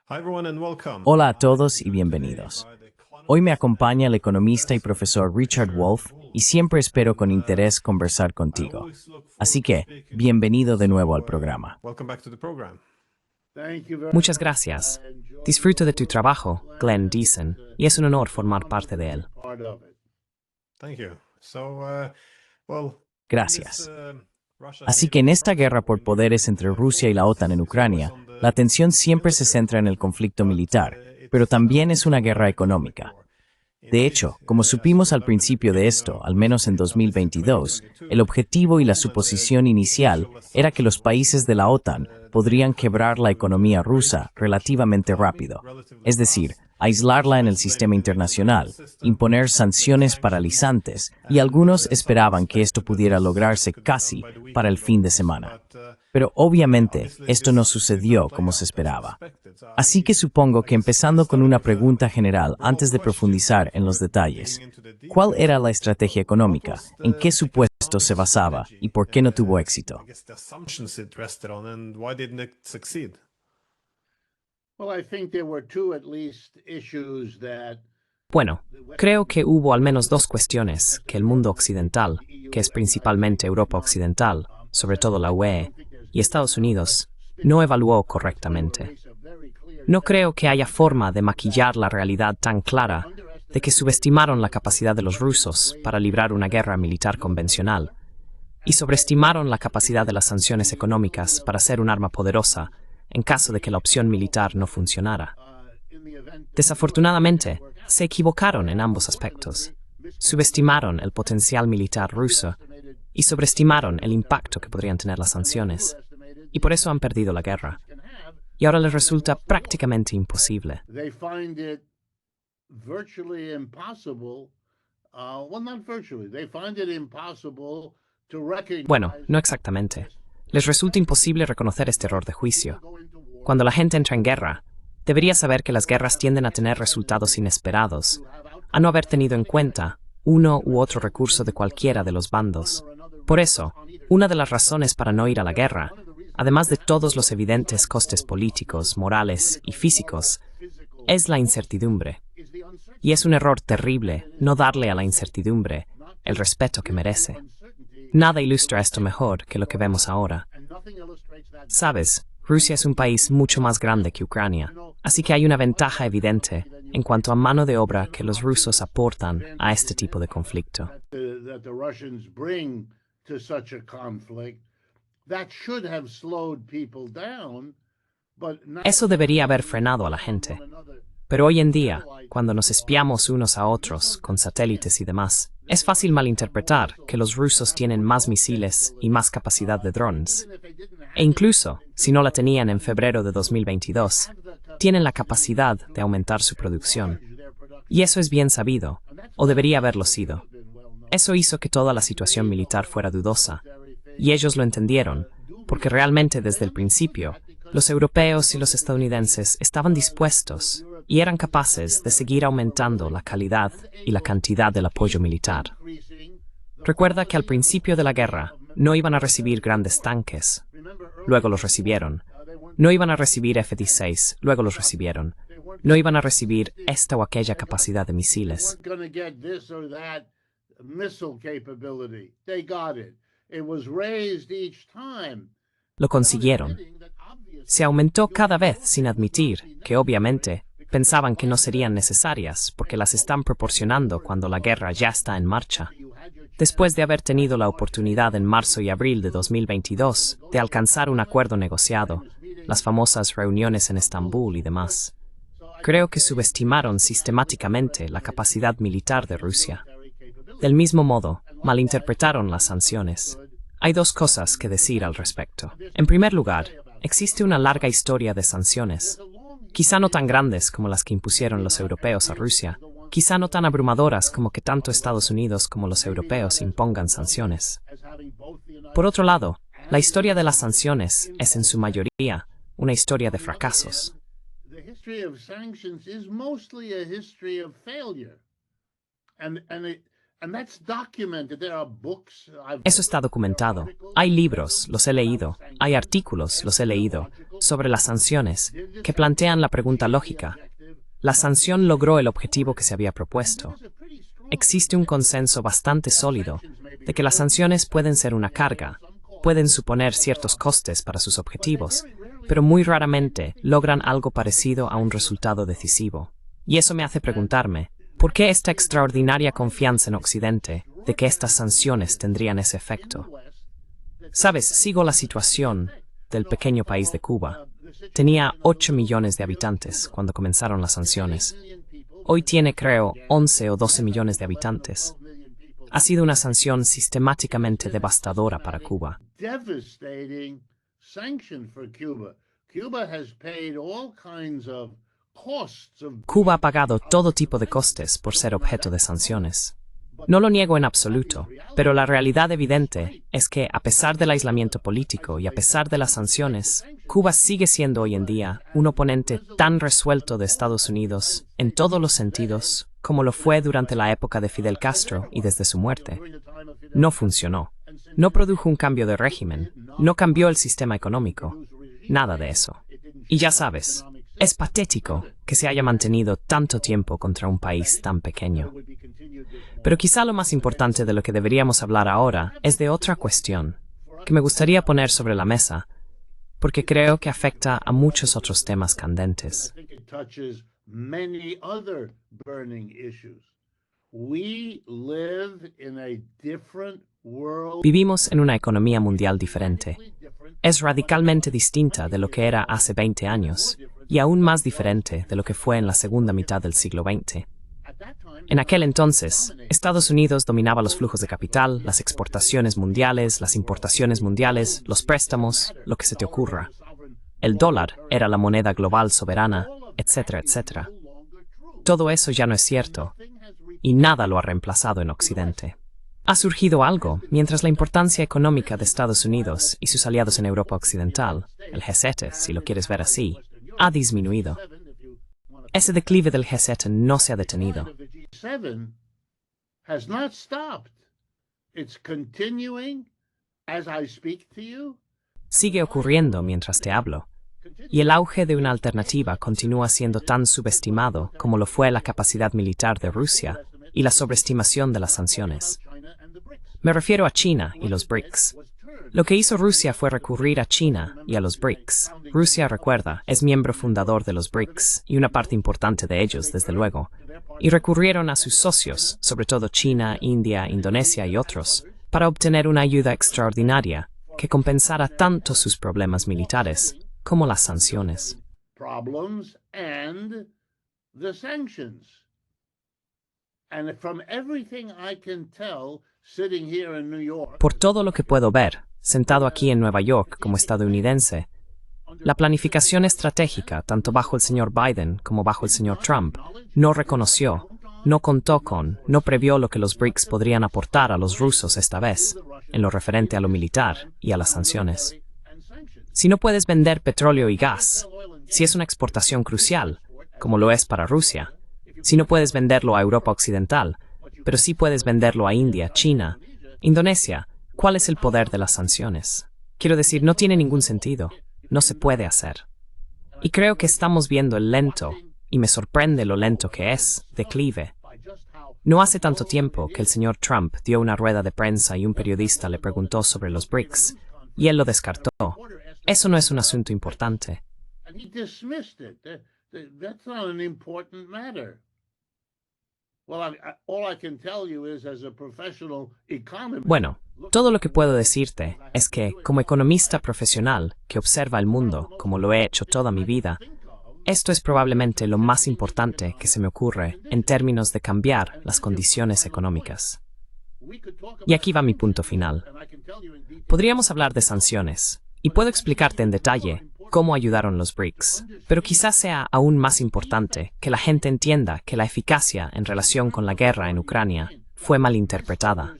Hola a todos y bienvenidos. Hoy me acompaña el economista y profesor Richard Wolff y siempre espero con interés conversar contigo. Así que, bienvenido de nuevo al programa. Muchas gracias. Disfruto de tu trabajo, Glenn Deason, y es un honor formar parte de él. Gracias. Así que en esta guerra por poderes entre Rusia y la OTAN en Ucrania, la atención siempre se centra en el conflicto militar, pero también es una guerra económica. De hecho, como supimos al principio de esto, al menos en 2022, el objetivo y la suposición inicial era que los países de la OTAN podrían quebrar la economía rusa relativamente rápido, es decir, aislarla en el sistema internacional, imponer sanciones paralizantes, y algunos esperaban que esto pudiera lograrse casi para el fin de semana. Pero obviamente esto no sucedió como se esperaba. Así que supongo que empezando con una pregunta general antes de profundizar en los detalles, ¿cuál era la estrategia económica? ¿En qué supuestos se basaba? ¿Y por qué no tuvo éxito? Bueno, creo que hubo al menos dos cuestiones que el mundo occidental, que es principalmente Europa Occidental, sobre todo la UE, y Estados Unidos, no evaluó correctamente. No creo que haya forma de maquillar la realidad tan clara de que subestimaron la capacidad de los rusos para librar una guerra militar convencional y sobreestimaron la capacidad de las sanciones económicas para ser un arma poderosa en caso de que la opción militar no funcionara. Desafortunadamente, se equivocaron en ambos aspectos. Subestimaron el potencial militar ruso y sobreestimaron el impacto que podrían tener las sanciones, y por eso han perdido la guerra. Y ahora les resulta prácticamente imposible. Bueno, no exactamente. Les resulta imposible reconocer este error de juicio. Cuando la gente entra en guerra, debería saber que las guerras tienden a tener resultados inesperados, a no haber tenido en cuenta uno u otro recurso de cualquiera de los bandos. Por eso, una de las razones para no ir a la guerra, además de todos los evidentes costes políticos, morales y físicos, es la incertidumbre. Y es un error terrible no darle a la incertidumbre el respeto que merece. Nada ilustra esto mejor que lo que vemos ahora. Sabes, Rusia es un país mucho más grande que Ucrania, así que hay una ventaja evidente en cuanto a mano de obra que los rusos aportan a este tipo de conflicto. Eso debería haber frenado a la gente. Pero hoy en día, cuando nos espiamos unos a otros con satélites y demás, es fácil malinterpretar que los rusos tienen más misiles y más capacidad de drones. E incluso, si no la tenían en febrero de 2022, tienen la capacidad de aumentar su producción. Y eso es bien sabido, o debería haberlo sido. Eso hizo que toda la situación militar fuera dudosa, y ellos lo entendieron, porque realmente desde el principio, los europeos y los estadounidenses estaban dispuestos y eran capaces de seguir aumentando la calidad y la cantidad del apoyo militar. Recuerda que al principio de la guerra no iban a recibir grandes tanques, luego los recibieron. No iban a recibir F-16, luego los recibieron. No iban a recibir esta o aquella capacidad de misiles. Lo consiguieron. Se aumentó cada vez sin admitir que, obviamente, pensaban que no serían necesarias porque las están proporcionando cuando la guerra ya está en marcha. Después de haber tenido la oportunidad en marzo y abril de 2022 de alcanzar un acuerdo negociado, las famosas reuniones en Estambul y demás. Creo que subestimaron sistemáticamente la capacidad militar de Rusia. Del mismo modo, malinterpretaron las sanciones. Hay dos cosas que decir al respecto. En primer lugar, existe una larga historia de sanciones, quizá no tan grandes como las que impusieron los europeos a Rusia, quizá no tan abrumadoras como que tanto Estados Unidos como los europeos impongan sanciones. Por otro lado, la historia de las sanciones es en su mayoría una historia de fracasos. Eso está documentado. Hay libros, los he leído, hay artículos, los he leído, sobre las sanciones, que plantean la pregunta lógica. La sanción logró el objetivo que se había propuesto. Existe un consenso bastante sólido de que las sanciones pueden ser una carga, pueden suponer ciertos costes para sus objetivos, pero muy raramente logran algo parecido a un resultado decisivo. Y eso me hace preguntarme, ¿por qué esta extraordinaria confianza en Occidente de que estas sanciones tendrían ese efecto? Sabes, sigo la situación del pequeño país de Cuba. Tenía 8 millones de habitantes cuando comenzaron las sanciones. Hoy tiene, creo, 11 o 12 millones de habitantes. Ha sido una sanción sistemáticamente devastadora para Cuba. Cuba ha pagado todo tipo de costes por ser objeto de sanciones. No lo niego en absoluto, pero la realidad evidente es que, a pesar del aislamiento político y a pesar de las sanciones, Cuba sigue siendo hoy en día un oponente tan resuelto de Estados Unidos, en todos los sentidos, como lo fue durante la época de Fidel Castro y desde su muerte. No funcionó. No produjo un cambio de régimen, no cambió el sistema económico, nada de eso. Y ya sabes, es patético que se haya mantenido tanto tiempo contra un país tan pequeño. Pero quizá lo más importante de lo que deberíamos hablar ahora es de otra cuestión que me gustaría poner sobre la mesa, porque creo que afecta a muchos otros temas candentes. Vivimos en una economía mundial diferente. Es radicalmente distinta de lo que era hace 20 años y aún más diferente de lo que fue en la segunda mitad del siglo XX. En aquel entonces, Estados Unidos dominaba los flujos de capital, las exportaciones mundiales, las importaciones mundiales, los préstamos, lo que se te ocurra. El dólar era la moneda global soberana, etcétera, etcétera. Todo eso ya no es cierto, y nada lo ha reemplazado en Occidente. Ha surgido algo, mientras la importancia económica de Estados Unidos y sus aliados en Europa Occidental, el G7, si lo quieres ver así, ha disminuido. Ese declive del G7 no se ha detenido. Sigue ocurriendo mientras te hablo, y el auge de una alternativa continúa siendo tan subestimado como lo fue la capacidad militar de Rusia y la sobreestimación de las sanciones. Me refiero a China y los BRICS. Lo que hizo Rusia fue recurrir a China y a los BRICS. Rusia, recuerda, es miembro fundador de los BRICS y una parte importante de ellos, desde luego. Y recurrieron a sus socios, sobre todo China, India, Indonesia y otros, para obtener una ayuda extraordinaria que compensara tanto sus problemas militares como las sanciones. Por todo lo que puedo ver, sentado aquí en Nueva York como estadounidense, la planificación estratégica, tanto bajo el señor Biden como bajo el señor Trump, no reconoció, no contó con, no previó lo que los BRICS podrían aportar a los rusos esta vez, en lo referente a lo militar y a las sanciones. Si no puedes vender petróleo y gas, si es una exportación crucial, como lo es para Rusia, si no puedes venderlo a Europa Occidental, pero sí puedes venderlo a India, China, Indonesia, ¿cuál es el poder de las sanciones? Quiero decir, no tiene ningún sentido. No se puede hacer. Y creo que estamos viendo el lento, y me sorprende lo lento que es, declive. No hace tanto tiempo que el señor Trump dio una rueda de prensa y un periodista le preguntó sobre los BRICS, y él lo descartó. Eso no es un asunto importante. Bueno, todo lo que puedo decirte es que, como economista profesional que observa el mundo, como lo he hecho toda mi vida, esto es probablemente lo más importante que se me ocurre en términos de cambiar las condiciones económicas. Y aquí va mi punto final. Podríamos hablar de sanciones, y puedo explicarte en detalle cómo ayudaron los BRICS, pero quizás sea aún más importante que la gente entienda que la eficacia en relación con la guerra en Ucrania fue malinterpretada.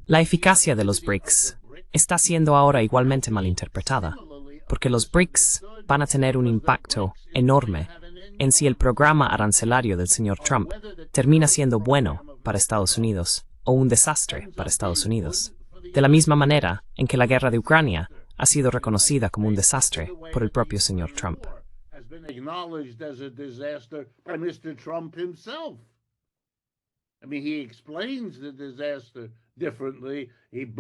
La eficacia de los BRICS está siendo ahora igualmente malinterpretada, porque los BRICS van a tener un impacto enorme en si el programa arancelario del señor Trump termina siendo bueno para Estados Unidos o un desastre para Estados Unidos, de la misma manera en que la guerra de Ucrania ha sido reconocida como un desastre por el propio señor Trump.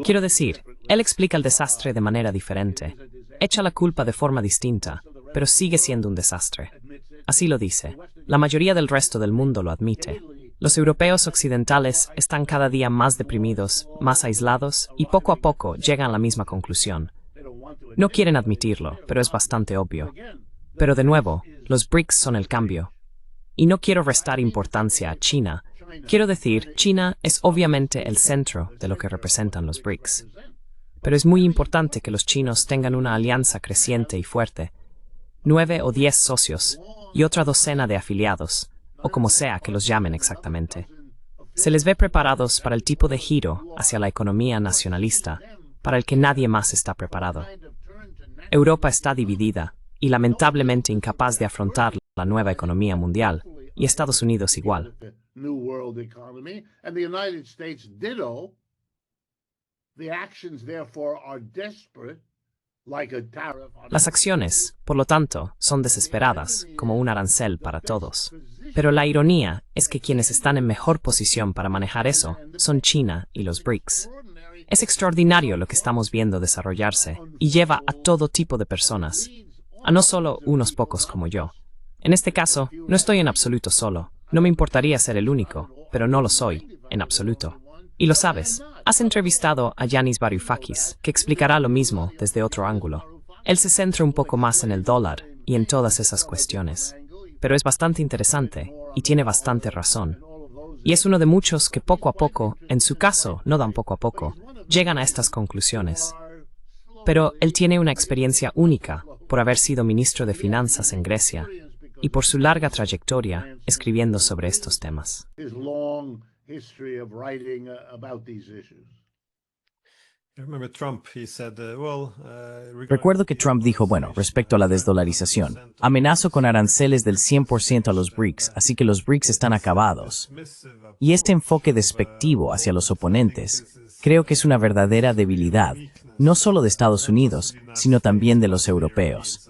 Quiero decir, él explica el desastre de manera diferente, echa la culpa de forma distinta, pero sigue siendo un desastre. Así lo dice. La mayoría del resto del mundo lo admite. Los europeos occidentales están cada día más deprimidos, más aislados, y poco a poco llegan a la misma conclusión. No quieren admitirlo, pero es bastante obvio. Pero de nuevo, los BRICS son el cambio. Y no quiero restar importancia a China. Quiero decir, China es obviamente el centro de lo que representan los BRICS. Pero es muy importante que los chinos tengan una alianza creciente y fuerte. 9 o 10 socios y otra docena de afiliados, o como sea que los llamen exactamente. Se les ve preparados para el tipo de giro hacia la economía nacionalista, para el que nadie más está preparado. Europa está dividida y lamentablemente incapaz de afrontar la nueva economía mundial, y Estados Unidos igual. Las acciones, por lo tanto, son desesperadas, como un arancel para todos. Pero la ironía es que quienes están en mejor posición para manejar eso son China y los BRICS. Es extraordinario lo que estamos viendo desarrollarse y lleva a todo tipo de personas, a no solo unos pocos como yo. En este caso, no estoy en absoluto solo. No me importaría ser el único, pero no lo soy, en absoluto. Y lo sabes, has entrevistado a Yanis Varoufakis, que explicará lo mismo desde otro ángulo. Él se centra un poco más en el dólar y en todas esas cuestiones. Pero es bastante interesante y tiene bastante razón. Y es uno de muchos que poco a poco, en su caso, no dan poco a poco, llegan a estas conclusiones. Pero él tiene una experiencia única por haber sido ministro de Finanzas en Grecia y por su larga trayectoria escribiendo sobre estos temas. Recuerdo que Trump dijo, bueno, respecto a la desdolarización, amenazo con aranceles del 100% a los BRICS, así que los BRICS están acabados. Y este enfoque despectivo hacia los oponentes creo que es una verdadera debilidad, no solo de Estados Unidos, sino también de los europeos.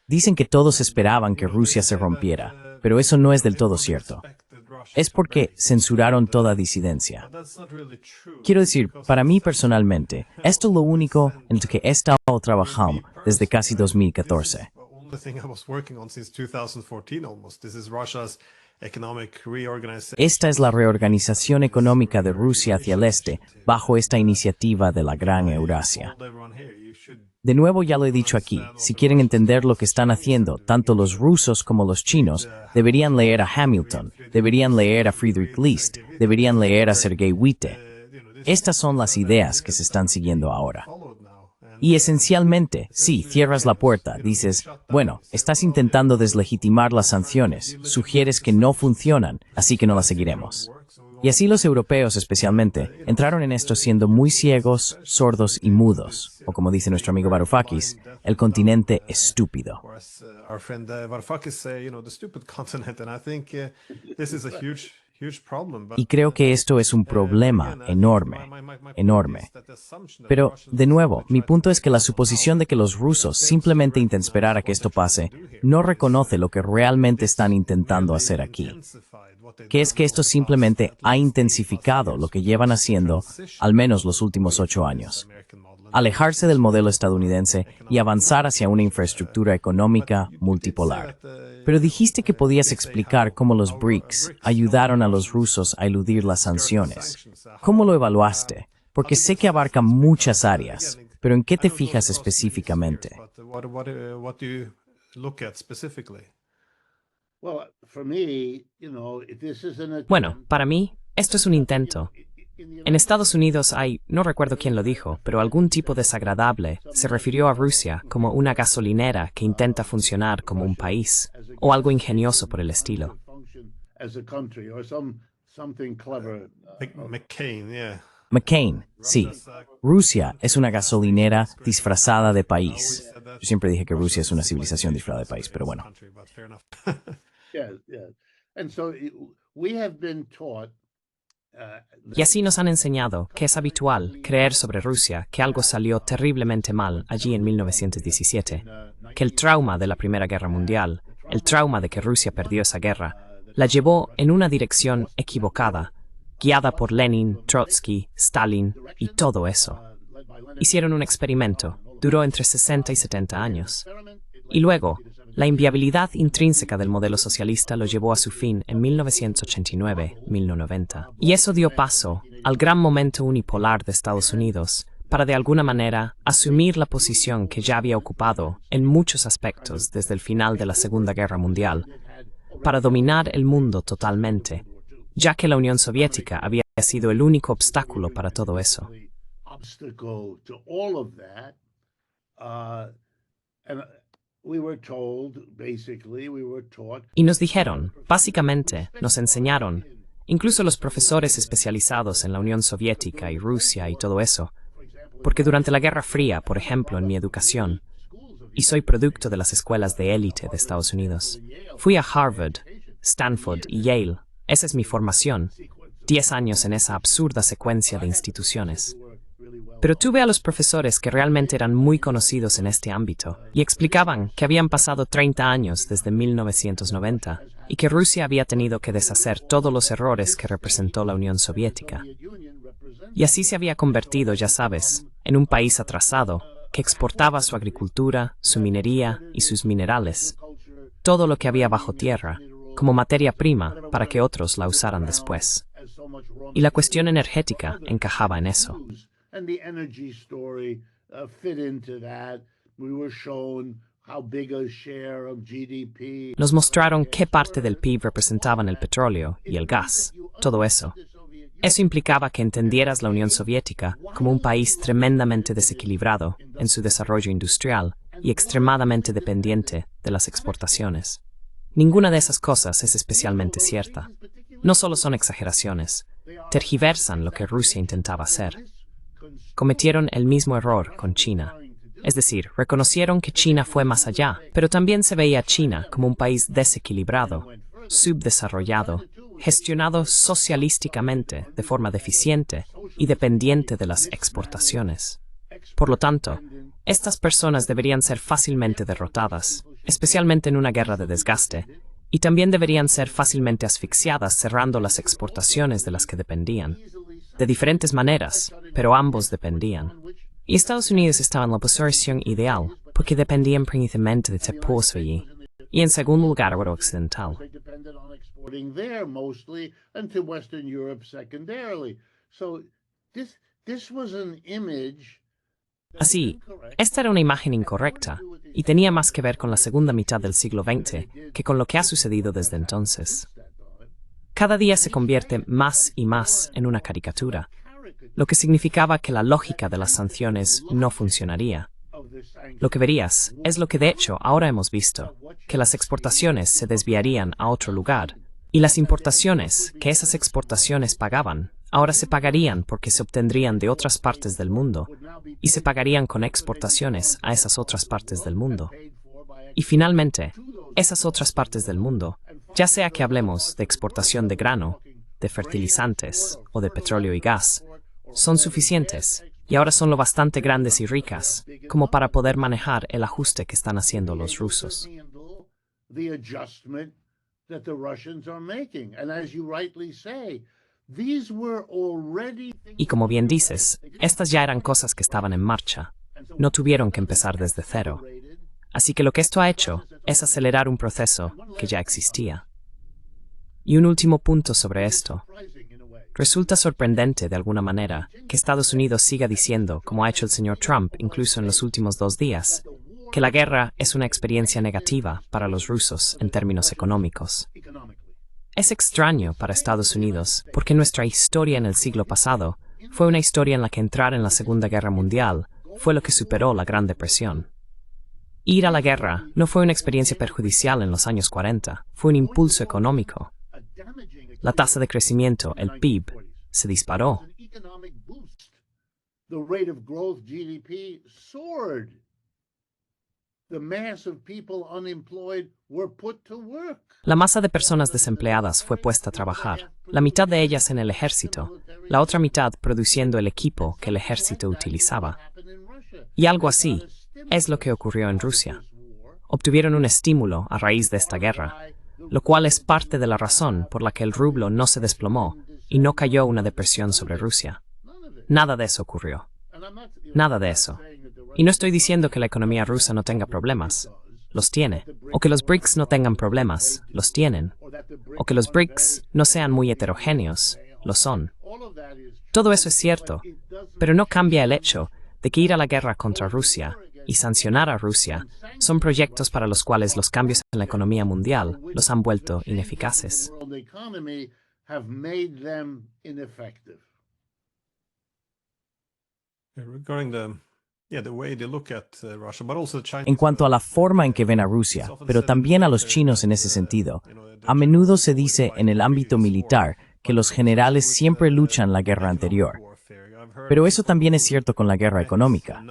Dicen que todos esperaban que Rusia se rompiera, pero eso no es del todo cierto. Es porque censuraron toda disidencia. Quiero decir, para mí personalmente, esto es lo único en lo que he estado trabajando desde casi 2014. Esta es la reorganización económica de Rusia hacia el este, bajo esta iniciativa de la Gran Eurasia. De nuevo ya lo he dicho aquí, si quieren entender lo que están haciendo, tanto los rusos como los chinos, deberían leer a Hamilton, deberían leer a Friedrich List, deberían leer a Sergei Witte. Estas son las ideas que se están siguiendo ahora. Y esencialmente, sí, cierras la puerta, dices, bueno, estás intentando deslegitimar las sanciones, sugieres que no funcionan, así que no las seguiremos. Y así los europeos especialmente entraron en esto siendo muy ciegos, sordos y mudos, o como dice nuestro amigo Varoufakis, el continente estúpido. Y creo que esto es un problema enorme, enorme. Pero, de nuevo, mi punto es que la suposición de que los rusos simplemente intenten esperar a que esto pase, no reconoce lo que realmente están intentando hacer aquí. Que es que esto simplemente ha intensificado lo que llevan haciendo al menos los últimos 8 años. Alejarse del modelo estadounidense y avanzar hacia una infraestructura económica multipolar. Pero dijiste que podías explicar cómo los BRICS ayudaron a los rusos a eludir las sanciones. ¿Cómo lo evaluaste? Porque sé que abarca muchas áreas, pero ¿en qué te fijas específicamente? Bueno, para mí, esto es un intento. En Estados Unidos hay, no recuerdo quién lo dijo, pero algún tipo desagradable se refirió a Rusia como una gasolinera que intenta funcionar como un país, o algo ingenioso por el estilo. McCain, sí. Rusia es una gasolinera disfrazada de país. Yo siempre dije que Rusia es una civilización disfrazada de país, pero bueno. Y así nos han enseñado que es habitual creer sobre Rusia que algo salió terriblemente mal allí en 1917, que el trauma de la Primera Guerra Mundial, el trauma de que Rusia perdió esa guerra, la llevó en una dirección equivocada, guiada por Lenin, Trotsky, Stalin y todo eso. Hicieron un experimento, duró entre 60 y 70 años. Y luego, la inviabilidad intrínseca del modelo socialista lo llevó a su fin en 1989-1990. Y eso dio paso al gran momento unipolar de Estados Unidos para de alguna manera asumir la posición que ya había ocupado en muchos aspectos desde el final de la Segunda Guerra Mundial, para dominar el mundo totalmente, ya que la Unión Soviética había sido el único obstáculo para todo eso. Y nos dijeron, básicamente, nos enseñaron, incluso los profesores especializados en la Unión Soviética y Rusia y todo eso, porque durante la Guerra Fría, por ejemplo, en mi educación, y soy producto de las escuelas de élite de Estados Unidos, fui a Harvard, Stanford y Yale, esa es mi formación, 10 años en esa absurda secuencia de instituciones. Pero tuve a los profesores que realmente eran muy conocidos en este ámbito y explicaban que habían pasado 30 años desde 1990 y que Rusia había tenido que deshacer todos los errores que representó la Unión Soviética. Y así se había convertido, ya sabes, en un país atrasado que exportaba su agricultura, su minería y sus minerales, todo lo que había bajo tierra, como materia prima para que otros la usaran después. Y la cuestión energética encajaba en eso. And the energy story fit into that. We were shown how big a share of GDP. Nos mostraron qué parte del PIB representaban el petróleo y el gas, todo eso. Eso implicaba que entendieras la Unión Soviética como un país tremendamente desequilibrado en su desarrollo industrial y extremadamente dependiente de las exportaciones. Ninguna de esas cosas es especialmente cierta. No solo son exageraciones, tergiversan lo que Rusia intentaba hacer. Cometieron el mismo error con China. Es decir, reconocieron que China fue más allá, pero también se veía a China como un país desequilibrado, subdesarrollado, gestionado socialísticamente de forma deficiente y dependiente de las exportaciones. Por lo tanto, estas personas deberían ser fácilmente derrotadas, especialmente en una guerra de desgaste, y también deberían ser fácilmente asfixiadas cerrando las exportaciones de las que dependían. De diferentes maneras, pero ambos dependían. Y Estados Unidos estaba en la posición ideal, porque dependían principalmente de Teposoyi, y en segundo lugar Europa Occidental. Así, esta era una imagen incorrecta, y tenía más que ver con la segunda mitad del siglo XX que con lo que ha sucedido desde entonces. Cada día se convierte más y más en una caricatura, lo que significaba que la lógica de las sanciones no funcionaría. Lo que verías es lo que de hecho ahora hemos visto, que las exportaciones se desviarían a otro lugar, y las importaciones que esas exportaciones pagaban, ahora se pagarían porque se obtendrían de otras partes del mundo, y se pagarían con exportaciones a esas otras partes del mundo. Y finalmente, esas otras partes del mundo, ya sea que hablemos de exportación de grano, de fertilizantes o de petróleo y gas, son suficientes y ahora son lo bastante grandes y ricas como para poder manejar el ajuste que están haciendo los rusos. Y como bien dices, estas ya eran cosas que estaban en marcha, no tuvieron que empezar desde cero. Así que lo que esto ha hecho es acelerar un proceso que ya existía. Y un último punto sobre esto. Resulta sorprendente, de alguna manera, que Estados Unidos siga diciendo, como ha hecho el señor Trump incluso en los últimos 2 días, que la guerra es una experiencia negativa para los rusos en términos económicos. Es extraño para Estados Unidos porque nuestra historia en el siglo pasado fue una historia en la que entrar en la Segunda Guerra Mundial fue lo que superó la Gran Depresión. Ir a la guerra no fue una experiencia perjudicial en los años 40, fue un impulso económico. La tasa de crecimiento, el PIB, se disparó. the mass of people unemployed were put to work. La masa de personas desempleadas fue puesta a trabajar, la mitad de ellas en el ejército, la otra mitad produciendo el equipo que el ejército utilizaba. Y algo así es lo que ocurrió en Rusia. Obtuvieron un estímulo a raíz de esta guerra, lo cual es parte de la razón por la que el rublo no se desplomó y no cayó una depresión sobre Rusia. Nada de eso ocurrió. Nada de eso. Y no estoy diciendo que la economía rusa no tenga problemas. Los tiene. O que los BRICS no tengan problemas. Los tienen. O que los BRICS no sean muy heterogéneos. Lo son. Todo eso es cierto, pero no cambia el hecho de que ir a la guerra contra Rusia y sancionar a Rusia son proyectos para los cuales los cambios en la economía mundial los han vuelto ineficaces. En cuanto a la forma en que ven a Rusia, pero también a los chinos en ese sentido, a menudo se dice en el ámbito militar que los generales siempre luchan la guerra anterior. Pero eso también es cierto con la guerra económica.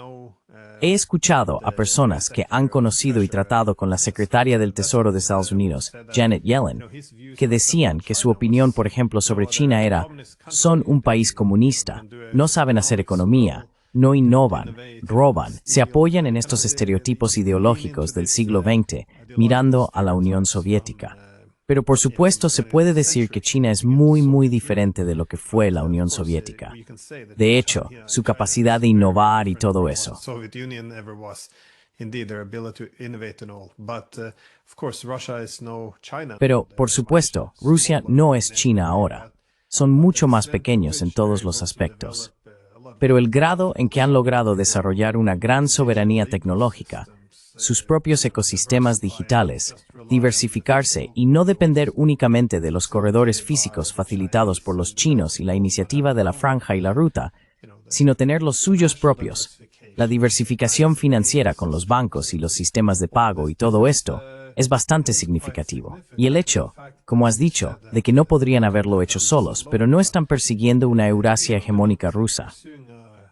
He escuchado a personas que han conocido y tratado con la secretaria del Tesoro de Estados Unidos, Janet Yellen, que decían que su opinión, por ejemplo, sobre China era: son un país comunista, no saben hacer economía, no innovan, roban, se apoyan en estos estereotipos ideológicos del siglo XX, mirando a la Unión Soviética. Pero por supuesto se puede decir que China es muy diferente de lo que fue la Unión Soviética. De hecho, su capacidad de innovar y todo eso. Pero, por supuesto, Rusia no es China ahora. Son mucho más pequeños en todos los aspectos. Pero el grado en que han logrado desarrollar una gran soberanía tecnológica, sus propios ecosistemas digitales, diversificarse y no depender únicamente de los corredores físicos facilitados por los chinos y la iniciativa de la Franja y la Ruta, sino tener los suyos propios. La diversificación financiera con los bancos y los sistemas de pago y todo esto es bastante significativo. Y el hecho, como has dicho, de que no podrían haberlo hecho solos, pero no están persiguiendo una Eurasia hegemónica rusa.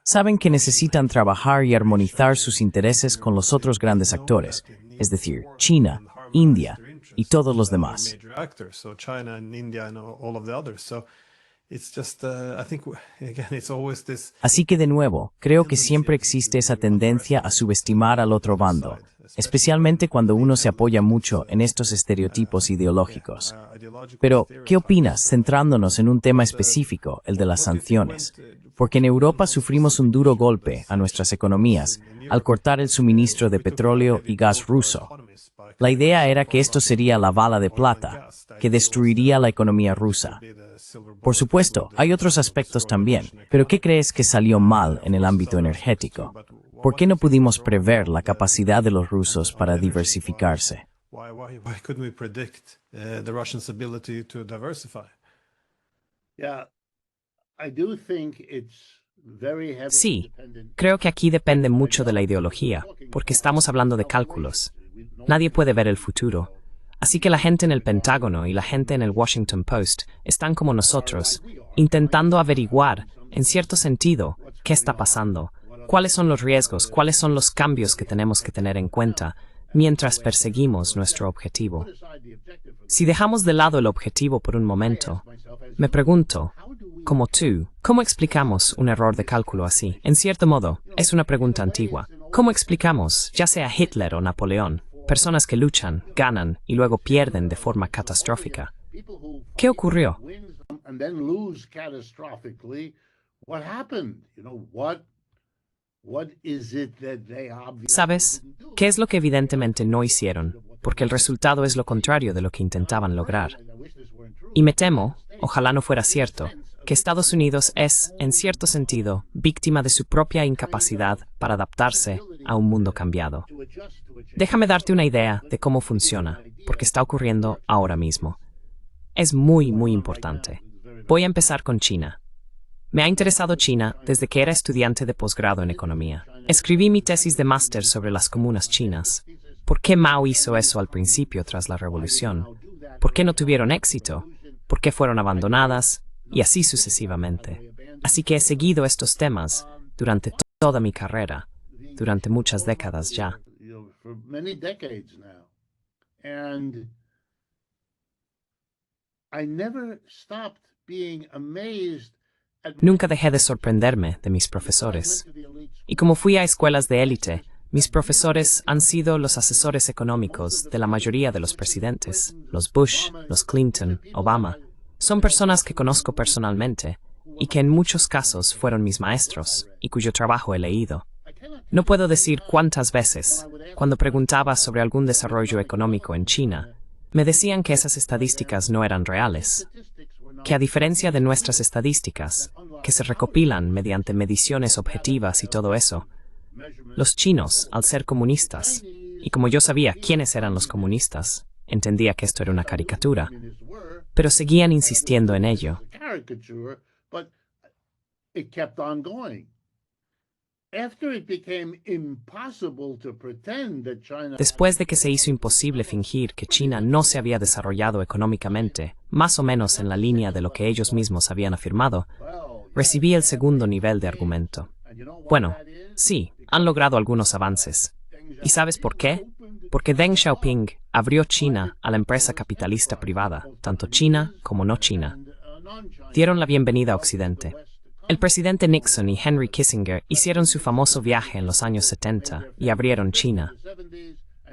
Saben que necesitan trabajar y armonizar sus intereses con los otros grandes actores, es decir, China, India y todos los demás. Así que de nuevo, creo que siempre existe esa tendencia a subestimar al otro bando, especialmente cuando uno se apoya mucho en estos estereotipos ideológicos. Pero, ¿qué opinas, centrándonos en un tema específico, el de las sanciones? Porque en Europa sufrimos un duro golpe a nuestras economías al cortar el suministro de petróleo y gas ruso. La idea era que esto sería la bala de plata, que destruiría la economía rusa. Por supuesto, hay otros aspectos también, pero ¿qué crees que salió mal en el ámbito energético? ¿Por qué no pudimos prever la capacidad de los rusos para diversificarse? Sí, creo que aquí depende mucho de la ideología, porque estamos hablando de cálculos. Nadie puede ver el futuro. Así que la gente en el Pentágono y la gente en el Washington Post están como nosotros, intentando averiguar, en cierto sentido, qué está pasando, cuáles son los riesgos, cuáles son los cambios que tenemos que tener en cuenta mientras perseguimos nuestro objetivo. Si dejamos de lado el objetivo por un momento, me pregunto, como tú, ¿cómo explicamos un error de cálculo así? En cierto modo, es una pregunta antigua. ¿Cómo explicamos, ya sea Hitler o Napoleón, personas que luchan, ganan y luego pierden de forma catastrófica? ¿Qué ocurrió? ¿Sabes? ¿Qué es lo que evidentemente no hicieron? Porque el resultado es lo contrario de lo que intentaban lograr. Y me temo, ojalá no fuera cierto, que Estados Unidos es, en cierto sentido, víctima de su propia incapacidad para adaptarse a un mundo cambiado. Déjame darte una idea de cómo funciona, porque está ocurriendo ahora mismo. Es muy importante. Voy a empezar con China. Me ha interesado China desde que era estudiante de posgrado en economía. Escribí mi tesis de máster sobre las comunas chinas. ¿Por qué Mao hizo eso al principio tras la revolución? ¿Por qué no tuvieron éxito? ¿Por qué fueron abandonadas? Y así sucesivamente. Así que he seguido estos temas durante toda mi carrera, durante muchas décadas ya. for many decades now. And I never stopped being amazed at Nunca dejé de sorprenderme de mis profesores. Y como fui a escuelas de élite, mis profesores han sido los asesores económicos de la mayoría de los presidentes, los Bush, los Clinton, Obama. Son personas que conozco personalmente y que en muchos casos fueron mis maestros y cuyo trabajo he leído. No puedo decir cuántas veces, cuando preguntaba sobre algún desarrollo económico en China, me decían que esas estadísticas no eran reales, que a diferencia de nuestras estadísticas, que se recopilan mediante mediciones objetivas y todo eso, los chinos, al ser comunistas, y como yo sabía quiénes eran los comunistas, entendía que esto era una caricatura, pero seguían insistiendo en ello. Después de que se hizo imposible fingir que China no se había desarrollado económicamente, más o menos en la línea de lo que ellos mismos habían afirmado, recibí el segundo nivel de argumento. Bueno, sí, han logrado algunos avances. ¿Y sabes por qué? Porque Deng Xiaoping abrió China a la empresa capitalista privada, tanto China como no China. Dieron la bienvenida a Occidente. El presidente Nixon y Henry Kissinger hicieron su famoso viaje en los años 70 y abrieron China.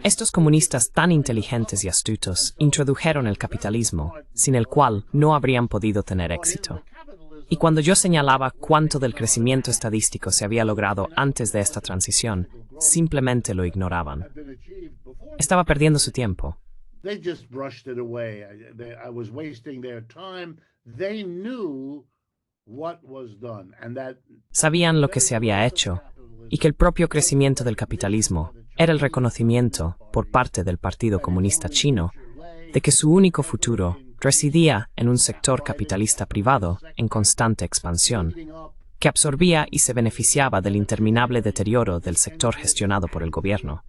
Estos comunistas tan inteligentes y astutos introdujeron el capitalismo, sin el cual no habrían podido tener éxito. Y cuando yo señalaba cuánto del crecimiento estadístico se había logrado antes de esta transición, simplemente lo ignoraban. Estaba perdiendo su tiempo. Sabían lo que se había hecho y que el propio crecimiento del capitalismo era el reconocimiento, por parte del Partido Comunista Chino, de que su único futuro residía en un sector capitalista privado en constante expansión, que absorbía y se beneficiaba del interminable deterioro del sector gestionado por el gobierno.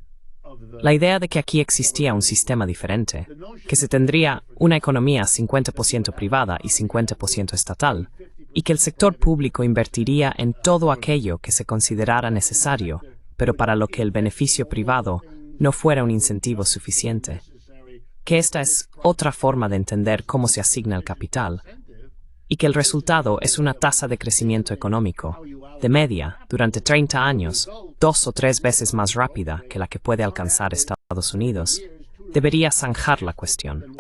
La idea de que aquí existía un sistema diferente, que se tendría una economía 50% privada y 50% estatal, y que el sector público invertiría en todo aquello que se considerara necesario, pero para lo que el beneficio privado no fuera un incentivo suficiente. Que esta es otra forma de entender cómo se asigna el capital, y que el resultado es una tasa de crecimiento económico, de media, durante 30 años, 2 o 3 veces más rápida que la que puede alcanzar Estados Unidos, debería zanjar la cuestión.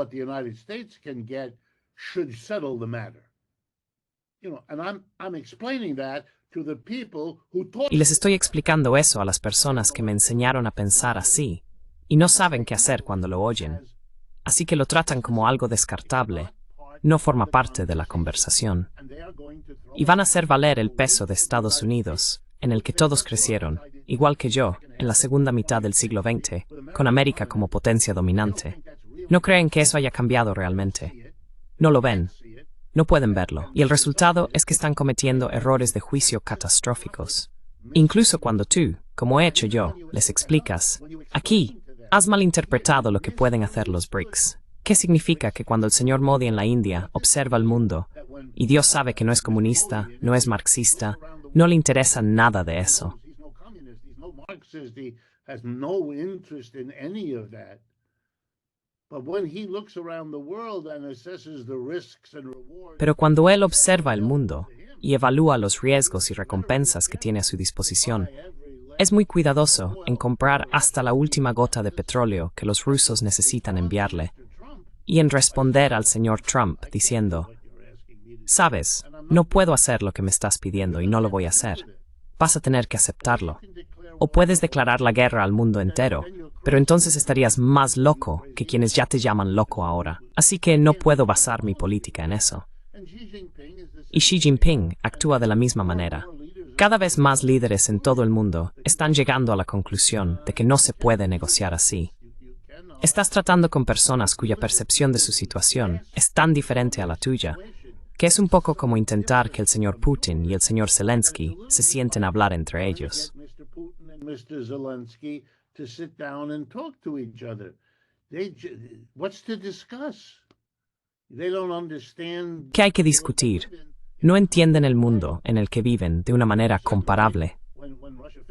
Y les estoy explicando eso a las personas que me enseñaron a pensar así, y no saben qué hacer cuando lo oyen. Así que lo tratan como algo descartable, no forma parte de la conversación. Y van a hacer valer el peso de Estados Unidos, en el que todos crecieron, igual que yo, en la segunda mitad del siglo XX, con América como potencia dominante. No creen que eso haya cambiado realmente. No lo ven. No pueden verlo. Y el resultado es que están cometiendo errores de juicio catastróficos. Incluso cuando tú, como he hecho yo, les explicas, aquí, has malinterpretado lo que pueden hacer los BRICS. ¿Qué significa que cuando el señor Modi en la India observa el mundo, y Dios sabe que no es comunista, no es marxista, no le interesa nada de eso? Pero cuando él observa el mundo y evalúa los riesgos y recompensas que tiene a su disposición, es muy cuidadoso en comprar hasta la última gota de petróleo que los rusos necesitan enviarle, y en responder al señor Trump diciendo, «Sabes, no puedo hacer lo que me estás pidiendo y no lo voy a hacer. Vas a tener que aceptarlo. O puedes declarar la guerra al mundo entero, pero entonces estarías más loco que quienes ya te llaman loco ahora. Así que no puedo basar mi política en eso». Y Xi Jinping actúa de la misma manera. Cada vez más líderes en todo el mundo están llegando a la conclusión de que no se puede negociar así. Estás tratando con personas cuya percepción de su situación es tan diferente a la tuya, que es un poco como intentar que el señor Putin y el señor Zelensky se sienten a hablar entre ellos. ¿Qué hay que discutir? No entienden el mundo en el que viven de una manera comparable.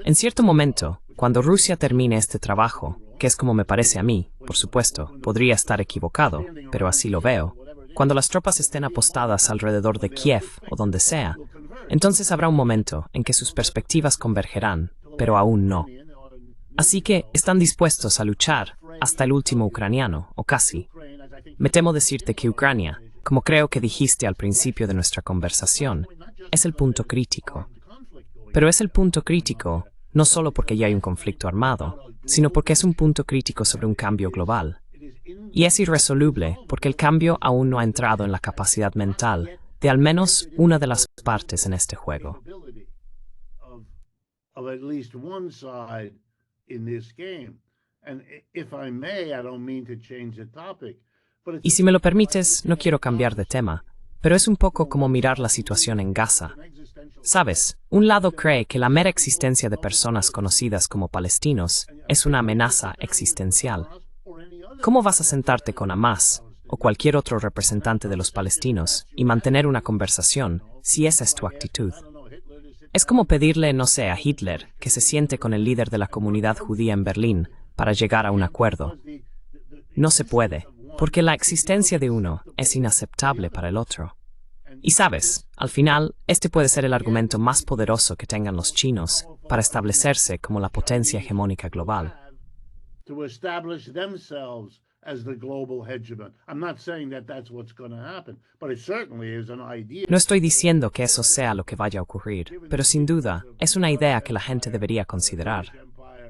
En cierto momento, cuando Rusia termine este trabajo, que es como me parece a mí, por supuesto, podría estar equivocado, pero así lo veo, cuando las tropas estén apostadas alrededor de Kiev o donde sea, entonces habrá un momento en que sus perspectivas convergerán, pero aún no. Así que están dispuestos a luchar hasta el último ucraniano, o casi. Me temo decirte que Ucrania, como creo que dijiste al principio de nuestra conversación, es el punto crítico. Pero es el punto crítico no solo porque ya hay un conflicto armado, sino porque es un punto crítico sobre un cambio global. Y es irresoluble porque el cambio aún no ha entrado en la capacidad mental de al menos una de las partes en este juego. Y si me lo permites, no quiero cambiar de tema, pero es un poco como mirar la situación en Gaza. Sabes, un lado cree que la mera existencia de personas conocidas como palestinos es una amenaza existencial. ¿Cómo vas a sentarte con Hamas o cualquier otro representante de los palestinos y mantener una conversación si esa es tu actitud? Es como pedirle, no sé, a Hitler que se siente con el líder de la comunidad judía en Berlín para llegar a un acuerdo. No se puede, porque la existencia de uno es inaceptable para el otro. Y sabes, al final, este puede ser el argumento más poderoso que tengan los chinos para establecerse como la potencia hegemónica global. No estoy diciendo que eso sea lo que vaya a ocurrir, pero sin duda es una idea que la gente debería considerar.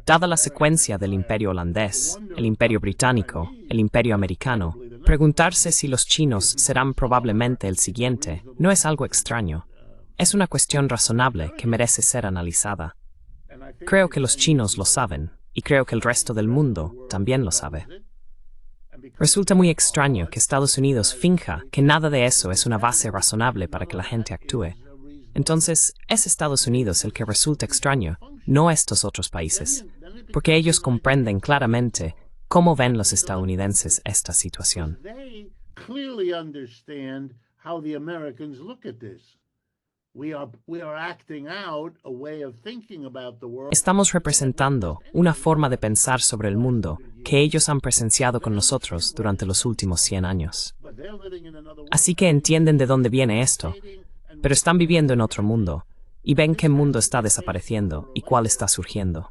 Dada la secuencia del imperio holandés, el imperio británico, el imperio americano, preguntarse si los chinos serán probablemente el siguiente no es algo extraño. Es una cuestión razonable que merece ser analizada. Creo que los chinos lo saben, y creo que el resto del mundo también lo sabe. Resulta muy extraño que Estados Unidos finja que nada de eso es una base razonable para que la gente actúe. Entonces, es Estados Unidos el que resulta extraño, no estos otros países, porque ellos comprenden claramente cómo ven los estadounidenses esta situación. Estamos representando una forma de pensar sobre el mundo que ellos han presenciado con nosotros durante los últimos 100 años. Así que entienden de dónde viene esto, pero están viviendo en otro mundo, y ven qué mundo está desapareciendo y cuál está surgiendo.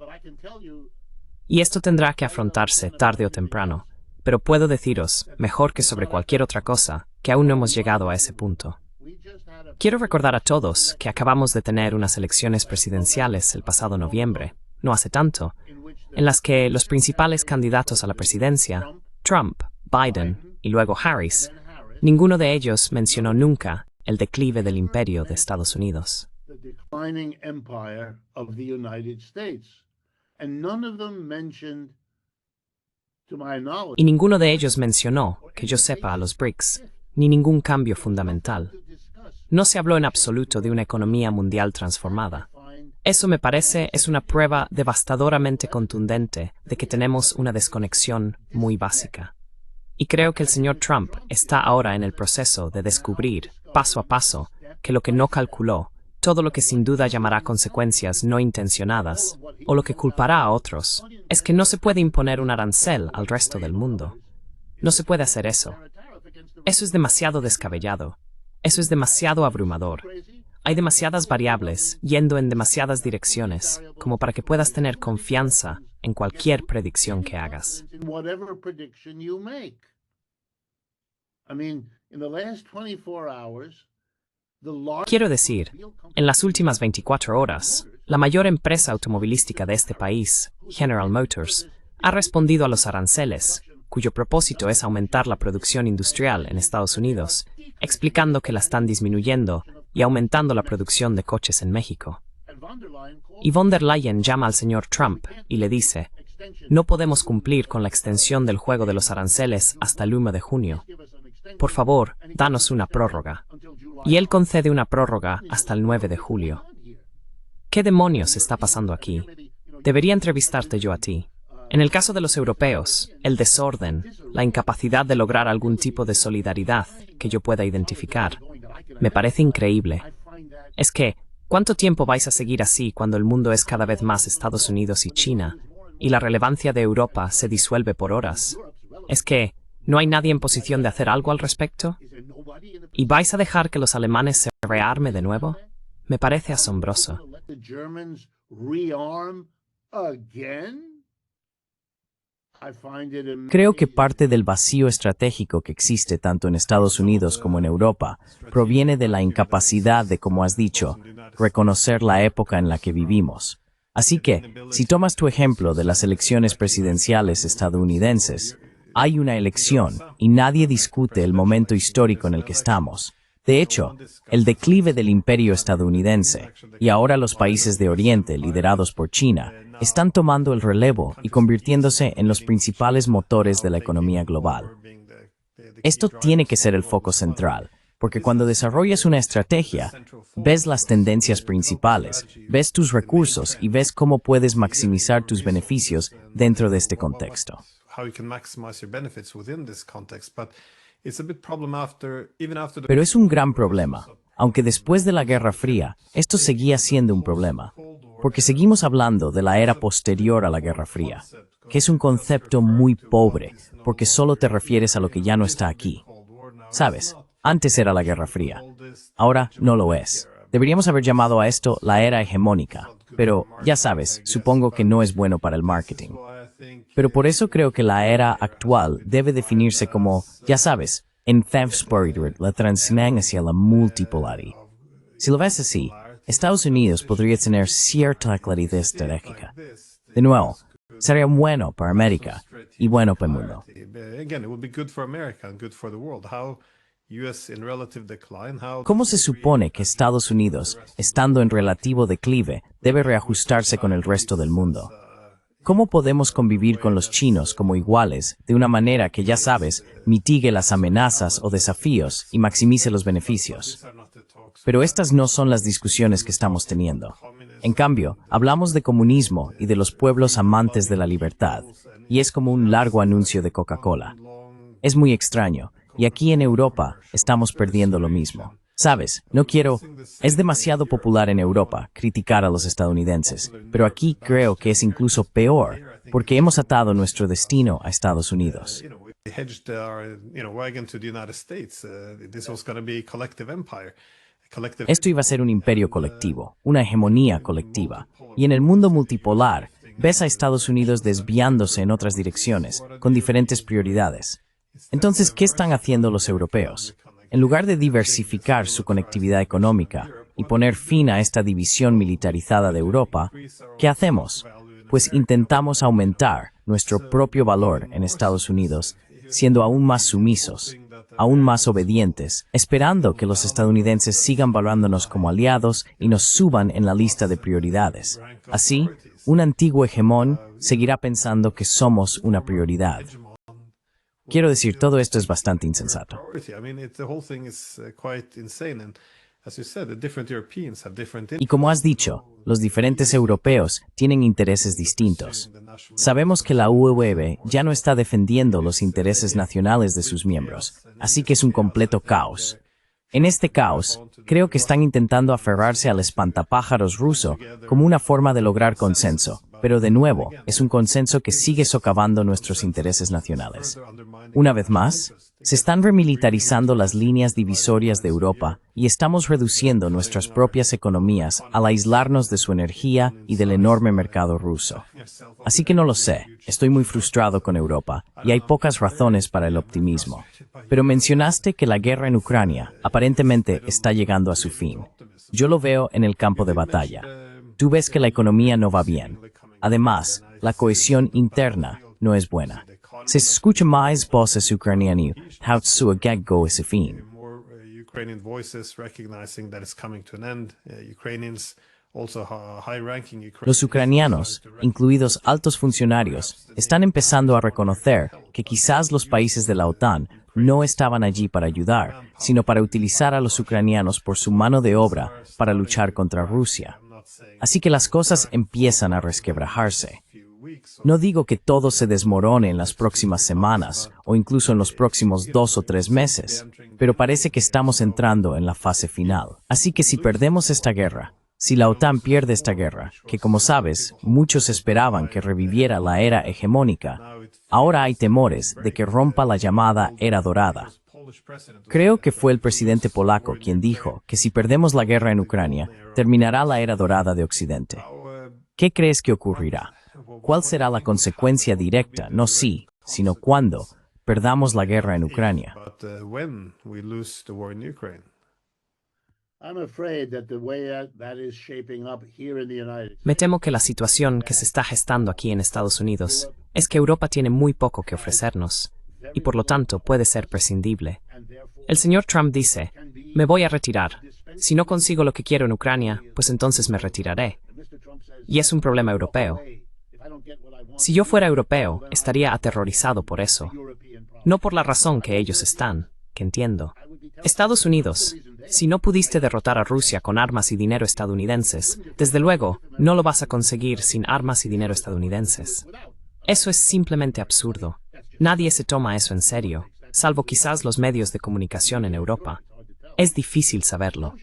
Y esto tendrá que afrontarse tarde o temprano, pero puedo deciros, mejor que sobre cualquier otra cosa, que aún no hemos llegado a ese punto. Quiero recordar a todos que acabamos de tener unas elecciones presidenciales el pasado noviembre, no hace tanto, en las que los principales candidatos a la presidencia, Trump, Biden y luego Harris, ninguno de ellos mencionó nunca el declive del imperio de Estados Unidos. Y ninguno de ellos mencionó, que yo sepa, a los BRICS, ni ningún cambio fundamental. No se habló en absoluto de una economía mundial transformada. Eso me parece es una prueba devastadoramente contundente de que tenemos una desconexión muy básica. Y creo que el señor Trump está ahora en el proceso de descubrir, paso a paso, que lo que no calculó, todo lo que sin duda llamará consecuencias no intencionadas, o lo que culpará a otros, es que no se puede imponer un arancel al resto del mundo. No se puede hacer eso. Eso es demasiado descabellado. Eso es demasiado abrumador. Hay demasiadas variables yendo en demasiadas direcciones como para que puedas tener confianza en cualquier predicción que hagas. Quiero decir, en las últimas 24 horas, la mayor empresa automovilística de este país, General Motors, ha respondido a los aranceles, cuyo propósito es aumentar la producción industrial en Estados Unidos, explicando que la están disminuyendo y aumentando la producción de coches en México. Y von der Leyen llama al señor Trump y le dice, no podemos cumplir con la extensión del juego de los aranceles hasta el 1 de junio. Por favor, danos una prórroga. Y él concede una prórroga hasta el 9 de julio. ¿Qué demonios está pasando aquí? Debería entrevistarte yo a ti. En el caso de los europeos, el desorden, la incapacidad de lograr algún tipo de solidaridad que yo pueda identificar, me parece increíble. Es que, ¿Cuánto tiempo vais a seguir así cuando el mundo es cada vez más Estados Unidos y China, y la relevancia de Europa se disuelve por horas? ¿Es que no hay nadie en posición de hacer algo al respecto? ¿Y vais a dejar que los alemanes se rearmen de nuevo? Me parece asombroso. Creo que parte del vacío estratégico que existe tanto en Estados Unidos como en Europa proviene de la incapacidad de, como has dicho, reconocer la época en la que vivimos. Así que, si tomas tu ejemplo de las elecciones presidenciales estadounidenses, hay una elección y nadie discute el momento histórico en el que estamos. De hecho, el declive del imperio estadounidense y ahora los países de Oriente, liderados por China, están tomando el relevo y convirtiéndose en los principales motores de la economía global. Esto tiene que ser el foco central, porque cuando desarrollas una estrategia, ves las tendencias principales, ves tus recursos y ves cómo puedes maximizar tus beneficios dentro de este contexto. Pero es un gran problema, aunque después de la Guerra Fría, esto seguía siendo un problema, porque seguimos hablando de la era posterior a la Guerra Fría, que es un concepto muy pobre, porque solo te refieres a lo que ya no está aquí. ¿Sabes? Antes era la Guerra Fría. Ahora no lo es. Deberíamos haber llamado a esto la era hegemónica, pero ya sabes, supongo que no es bueno para el marketing. Pero por eso creo que la era actual debe definirse como, ya sabes, en Theftsburg, la transición hacia la multipolaridad. Si lo ves así, Estados Unidos podría tener cierta claridad estratégica. De nuevo, sería bueno para América y bueno para el mundo. ¿Cómo se supone que Estados Unidos, estando en relativo declive, debe reajustarse con el resto del mundo? ¿Cómo podemos convivir con los chinos como iguales de una manera que, ya sabes, mitigue las amenazas o desafíos y maximice los beneficios? Pero estas no son las discusiones que estamos teniendo. En cambio, hablamos de comunismo y de los pueblos amantes de la libertad, y es como un largo anuncio de Coca-Cola. Es muy extraño, y aquí en Europa estamos perdiendo lo mismo. Sabes, es demasiado popular en Europa criticar a los estadounidenses, pero aquí creo que es incluso peor, porque hemos atado nuestro destino a Estados Unidos. Esto iba a ser un imperio colectivo, una hegemonía colectiva, y en el mundo multipolar, ves a Estados Unidos desviándose en otras direcciones, con diferentes prioridades. Entonces, ¿qué están haciendo los europeos? En lugar de diversificar su conectividad económica y poner fin a esta división militarizada de Europa, ¿qué hacemos? Pues intentamos aumentar nuestro propio valor en Estados Unidos, siendo aún más sumisos, aún más obedientes, esperando que los estadounidenses sigan valorándonos como aliados y nos suban en la lista de prioridades. Así, un antiguo hegemón seguirá pensando que somos una prioridad. Quiero decir, todo esto es bastante insensato. Y como has dicho, los diferentes europeos tienen intereses distintos. Sabemos que la UE ya no está defendiendo los intereses nacionales de sus miembros, así que es un completo caos. En este caos, creo que están intentando aferrarse al espantapájaros ruso como una forma de lograr consenso, pero de nuevo, es un consenso que sigue socavando nuestros intereses nacionales. Una vez más, se están remilitarizando las líneas divisorias de Europa y estamos reduciendo nuestras propias economías al aislarnos de su energía y del enorme mercado ruso. Así que no lo sé, estoy muy frustrado con Europa y hay pocas razones para el optimismo. Pero mencionaste que la guerra en Ucrania aparentemente está llegando a su fin. Yo lo veo en el campo de batalla. Tú ves que la economía no va bien. Además, la cohesión interna no es buena. Se escucha más voces ucranianas, how to go ese fin. Los ucranianos, incluidos altos funcionarios, están empezando a reconocer que quizás los países de la OTAN no estaban allí para ayudar, sino para utilizar a los ucranianos por su mano de obra para luchar contra Rusia. Así que las cosas empiezan a resquebrajarse. No digo que todo se desmorone en las próximas semanas o incluso en los próximos 2 o 3 meses, pero parece que estamos entrando en la fase final. Así que si perdemos esta guerra, Si la OTAN pierde esta guerra, que como sabes, muchos esperaban que reviviera la era hegemónica, ahora hay temores de que rompa la llamada era dorada. Creo que fue el presidente polaco quien dijo que si perdemos la guerra en Ucrania, terminará la era dorada de Occidente. ¿Qué crees que ocurrirá? ¿Cuál será la consecuencia directa, no si, sino cuando, perdamos la guerra en Ucrania? Me temo que la situación que se está gestando aquí en Estados Unidos es que Europa tiene muy poco que ofrecernos, y por lo tanto puede ser prescindible. El señor Trump dice, me voy a retirar. Si no consigo lo que quiero en Ucrania, pues entonces me retiraré. Y es un problema europeo. Si yo fuera europeo, estaría aterrorizado por eso. No por la razón que ellos están, que entiendo. Estados Unidos, si no pudiste derrotar a Rusia con armas y dinero estadounidenses, desde luego, no lo vas a conseguir sin armas y dinero estadounidenses. Eso es simplemente absurdo. Nadie se toma eso en serio, salvo quizás los medios de comunicación en Europa. Es difícil saberlo.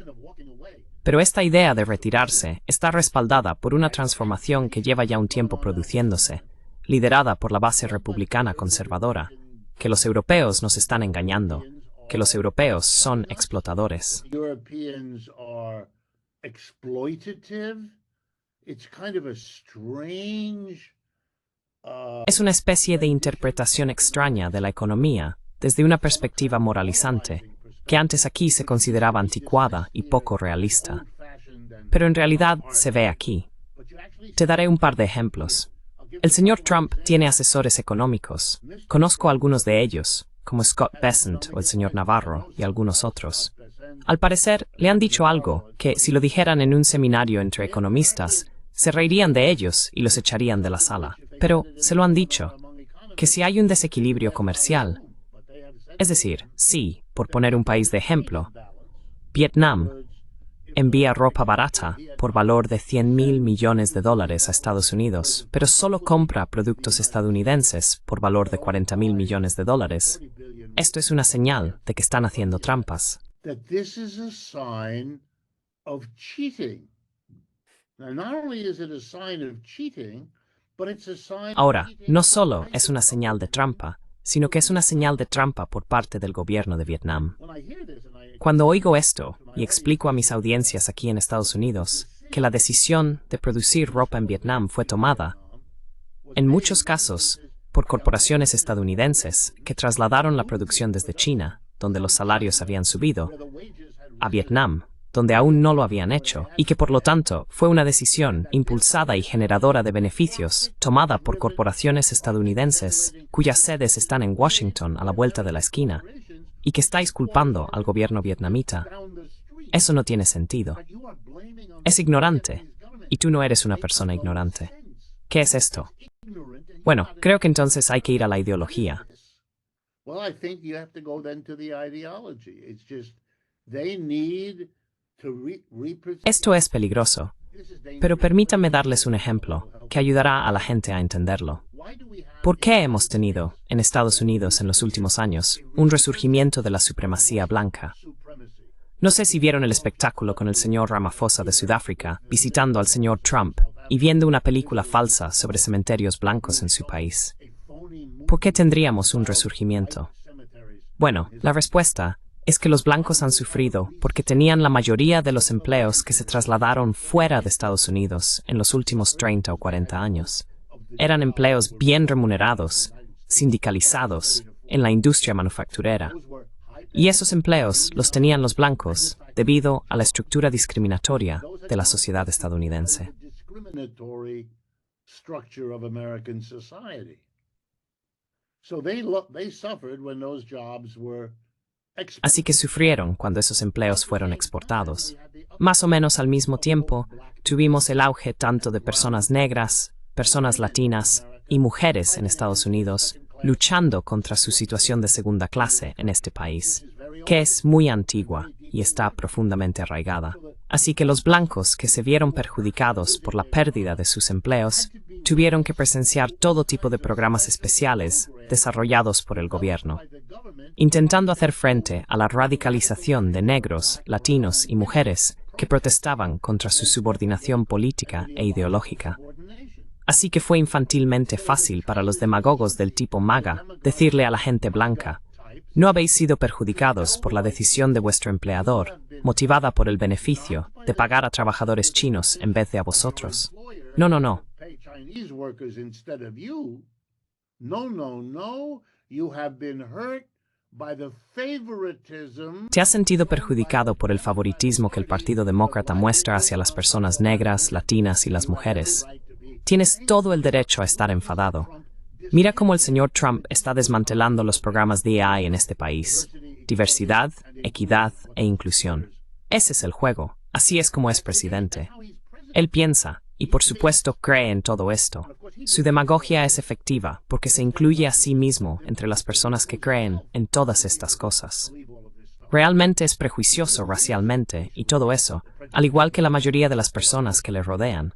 Pero esta idea de retirarse está respaldada por una transformación que lleva ya un tiempo produciéndose, liderada por la base republicana conservadora, que los europeos nos están engañando, que los europeos son explotadores. Es una especie de interpretación extraña de la economía desde una perspectiva moralizante, que antes aquí se consideraba anticuada y poco realista. Pero en realidad se ve aquí. Te daré un par de ejemplos. El señor Trump tiene asesores económicos. Conozco a algunos de ellos, como Scott Bessent o el señor Navarro y algunos otros. Al parecer, le han dicho algo que, si lo dijeran en un seminario entre economistas, se reirían de ellos y los echarían de la sala. Pero se lo han dicho, que si hay un desequilibrio comercial, es decir, si, por poner un país de ejemplo, Vietnam envía ropa barata por valor de $100.000 millones a Estados Unidos, pero solo compra productos estadounidenses por valor de $40.000 millones. Esto es una señal de que están haciendo trampas. Ahora, no solo es una señal de trampa, sino que es una señal de trampa por parte del gobierno de Vietnam. Cuando oigo esto y explico a mis audiencias aquí en Estados Unidos que la decisión de producir ropa en Vietnam fue tomada, en muchos casos, por corporaciones estadounidenses que trasladaron la producción desde China, donde los salarios habían subido, a Vietnam, donde aún no lo habían hecho, y que por lo tanto fue una decisión impulsada y generadora de beneficios tomada por corporaciones estadounidenses cuyas sedes están en Washington a la vuelta de la esquina, y que estáis culpando al gobierno vietnamita. Eso no tiene sentido. Es ignorante, y tú no eres una persona ignorante. ¿Qué es esto? Bueno, creo que entonces hay que ir a la ideología. Esto es peligroso, pero permítanme darles un ejemplo que ayudará a la gente a entenderlo. ¿Por qué hemos tenido, en Estados Unidos en los últimos años, un resurgimiento de la supremacía blanca? No sé si vieron el espectáculo con el señor Ramaphosa de Sudáfrica visitando al señor Trump y viendo una película falsa sobre cementerios blancos en su país. ¿Por qué tendríamos un resurgimiento? Bueno, la respuesta es que los blancos han sufrido porque tenían la mayoría de los empleos que se trasladaron fuera de Estados Unidos en los últimos 30 o 40 años. Eran empleos bien remunerados, sindicalizados, en la industria manufacturera. Y esos empleos los tenían los blancos debido a la estructura discriminatoria de la sociedad estadounidense. Así que sufrieron cuando esos empleos fueron exportados. Más o menos al mismo tiempo, tuvimos el auge tanto de personas negras, personas latinas y mujeres en Estados Unidos, luchando contra su situación de segunda clase en este país, que es muy antigua y está profundamente arraigada. Así que los blancos que se vieron perjudicados por la pérdida de sus empleos, tuvieron que presenciar todo tipo de programas especiales desarrollados por el gobierno, intentando hacer frente a la radicalización de negros, latinos y mujeres que protestaban contra su subordinación política e ideológica. Así que fue infantilmente fácil para los demagogos del tipo MAGA decirle a la gente blanca: no habéis sido perjudicados por la decisión de vuestro empleador, motivada por el beneficio de pagar a trabajadores chinos en vez de a vosotros. No, no, no. ¿Te has sentido perjudicado por el favoritismo que el Partido Demócrata muestra hacia las personas negras, latinas y las mujeres? Tienes todo el derecho a estar enfadado. Mira cómo el señor Trump está desmantelando los programas DEI en este país. Diversidad, equidad e inclusión. Ese es el juego. Así es como es presidente. Él piensa, y por supuesto cree en todo esto. Su demagogia es efectiva porque se incluye a sí mismo entre las personas que creen en todas estas cosas. Realmente es prejuicioso racialmente y todo eso, al igual que la mayoría de las personas que le rodean.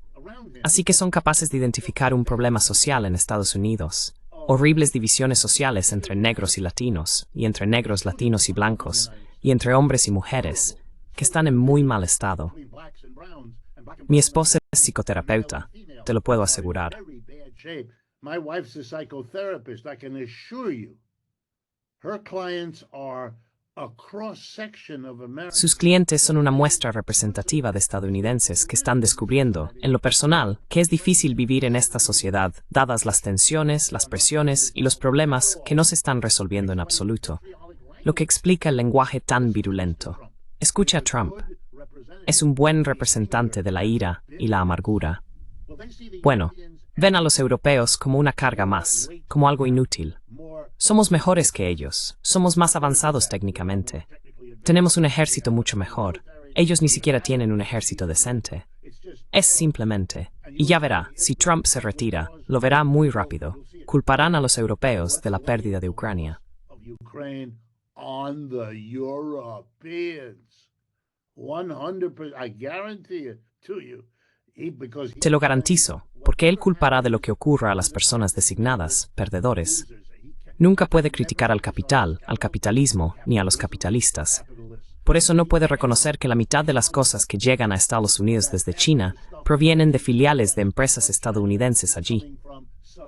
Así que son capaces de identificar un problema social en Estados Unidos. Horribles divisiones sociales entre negros y latinos, y entre negros, latinos y blancos, y entre hombres y mujeres, que están en muy mal estado. Mi esposa es psicoterapeuta, te lo puedo asegurar. My wife's a psychotherapist, I can assure you. Her clients are a cross-section of America. Sus clientes son una muestra representativa de estadounidenses que están descubriendo, en lo personal, que es difícil vivir en esta sociedad, dadas las tensiones, las presiones y los problemas que no se están resolviendo en absoluto, lo que explica el lenguaje tan virulento. Escucha a Trump. Es un buen representante de la ira y la amargura. Bueno, ven a los europeos como una carga más, como algo inútil. Somos mejores que ellos, somos más avanzados técnicamente. Tenemos un ejército mucho mejor. Ellos ni siquiera tienen un ejército decente. Es simplemente, y ya verá, si Trump se retira, lo verá muy rápido. Culparán a los europeos de la pérdida de Ucrania. Te lo garantizo, porque él culpará de lo que ocurra a las personas designadas, perdedores. Nunca puede criticar al capital, al capitalismo, ni a los capitalistas. Por eso no puede reconocer que la mitad de las cosas que llegan a Estados Unidos desde China provienen de filiales de empresas estadounidenses allí.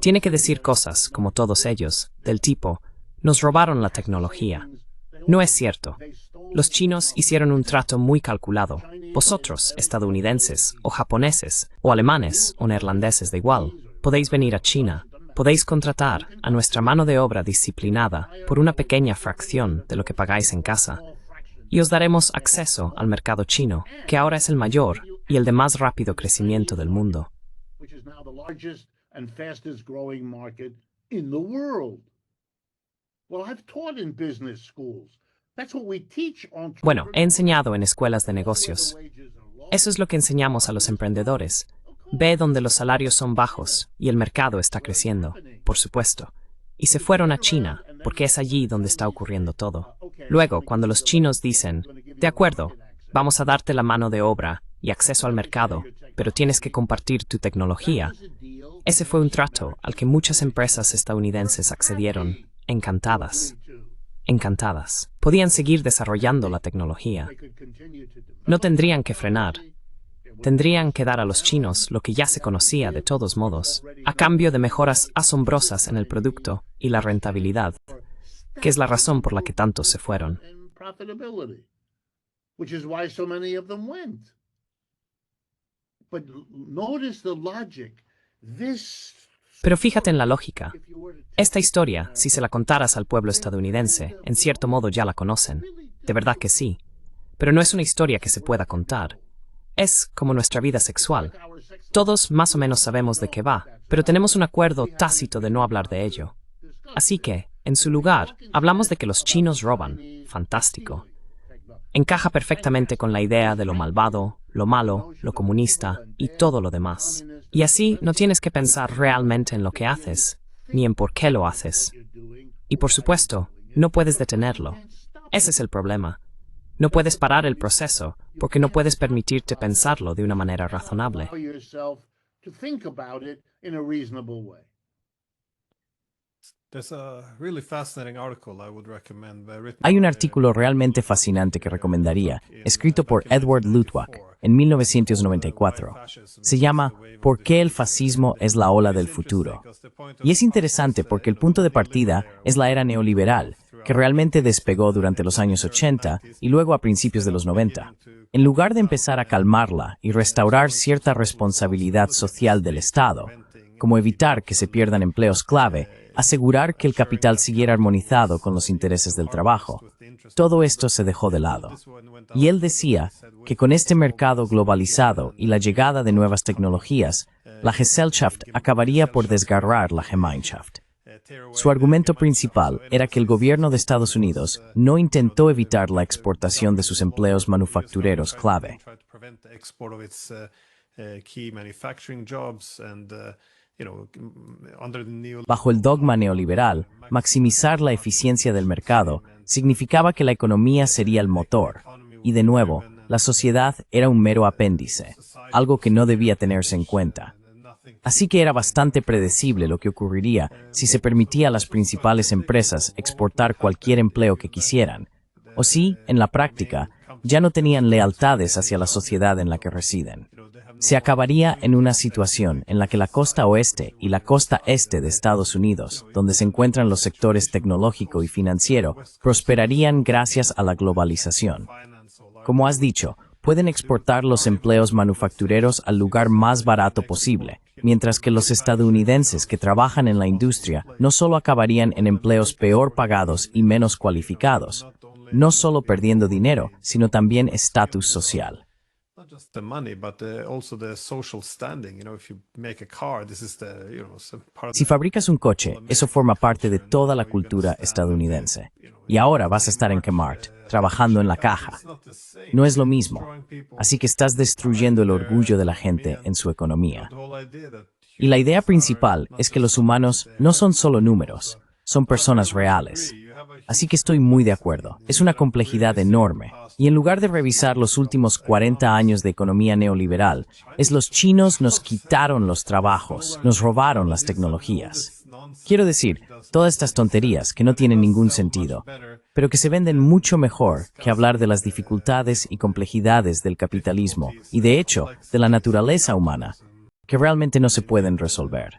Tiene que decir cosas, como todos ellos, del tipo: nos robaron la tecnología. No es cierto. Los chinos hicieron un trato muy calculado. Vosotros, estadounidenses, o japoneses, o alemanes, o neerlandeses de igual, podéis venir a China. Podéis contratar a nuestra mano de obra disciplinada por una pequeña fracción de lo que pagáis en casa, y os daremos acceso al mercado chino, que ahora es el mayor y el de más rápido crecimiento del mundo. Bueno, he enseñado en escuelas de negocios. Eso es lo que enseñamos a los emprendedores. Ve donde los salarios son bajos y el mercado está creciendo, por supuesto. Y se fueron a China, porque es allí donde está ocurriendo todo. Luego, cuando los chinos dicen: de acuerdo, vamos a darte la mano de obra y acceso al mercado, pero tienes que compartir tu tecnología, ese fue un trato al que muchas empresas estadounidenses accedieron, encantadas. Encantadas. Podían seguir desarrollando la tecnología. No tendrían que frenar. Tendrían que dar a los chinos lo que ya se conocía de todos modos, a cambio de mejoras asombrosas en el producto y la rentabilidad, que es la razón por la que tantos se fueron. Pero fíjate en la lógica. Esta historia, si se la contaras al pueblo estadounidense, en cierto modo ya la conocen. De verdad que sí. Pero no es una historia que se pueda contar. Es como nuestra vida sexual. Todos más o menos sabemos de qué va, pero tenemos un acuerdo tácito de no hablar de ello. Así que, en su lugar, hablamos de que los chinos roban. Fantástico. Encaja perfectamente con la idea de lo malvado, lo malo, lo comunista y todo lo demás. Y así no tienes que pensar realmente en lo que haces, ni en por qué lo haces. Y por supuesto, no puedes detenerlo. Ese es el problema. No puedes parar el proceso, porque no puedes permitirte pensarlo de una manera razonable. Hay un artículo realmente fascinante que recomendaría, escrito por Edward Luttwak en 1994. Se llama ¿Por qué el fascismo es la ola del futuro? Y es interesante porque el punto de partida es la era neoliberal, que realmente despegó durante los años 80 y luego a principios de los 90. En lugar de empezar a calmarla y restaurar cierta responsabilidad social del Estado, como evitar que se pierdan empleos clave, asegurar que el capital siguiera armonizado con los intereses del trabajo. Todo esto se dejó de lado. Y él decía que con este mercado globalizado y la llegada de nuevas tecnologías, la Gesellschaft acabaría por desgarrar la Gemeinschaft. Su argumento principal era que el gobierno de Estados Unidos no intentó evitar la exportación de sus empleos manufactureros clave. Bajo el dogma neoliberal, maximizar la eficiencia del mercado significaba que la economía sería el motor, y de nuevo, la sociedad era un mero apéndice, algo que no debía tenerse en cuenta. Así que era bastante predecible lo que ocurriría si se permitía a las principales empresas exportar cualquier empleo que quisieran, o si, en la práctica, ya no tenían lealtades hacia la sociedad en la que residen. Se acabaría en una situación en la que la costa oeste y la costa este de Estados Unidos, donde se encuentran los sectores tecnológico y financiero, prosperarían gracias a la globalización. Como has dicho, pueden exportar los empleos manufactureros al lugar más barato posible, mientras que los estadounidenses que trabajan en la industria no solo acabarían en empleos peor pagados y menos cualificados, no solo perdiendo dinero, sino también estatus social. Si fabricas un coche, eso forma parte de toda la cultura estadounidense. Y ahora vas a estar en Kmart, trabajando en la caja. No es lo mismo. Así que estás destruyendo el orgullo de la gente en su economía. Y la idea principal es que los humanos no son solo números, son personas reales. Así que estoy muy de acuerdo. Es una complejidad enorme. Y en lugar de revisar los últimos 40 años de economía neoliberal, es los chinos nos quitaron los trabajos, nos robaron las tecnologías. Quiero decir, todas estas tonterías que no tienen ningún sentido, pero que se venden mucho mejor que hablar de las dificultades y complejidades del capitalismo y, de hecho, de la naturaleza humana, que realmente no se pueden resolver.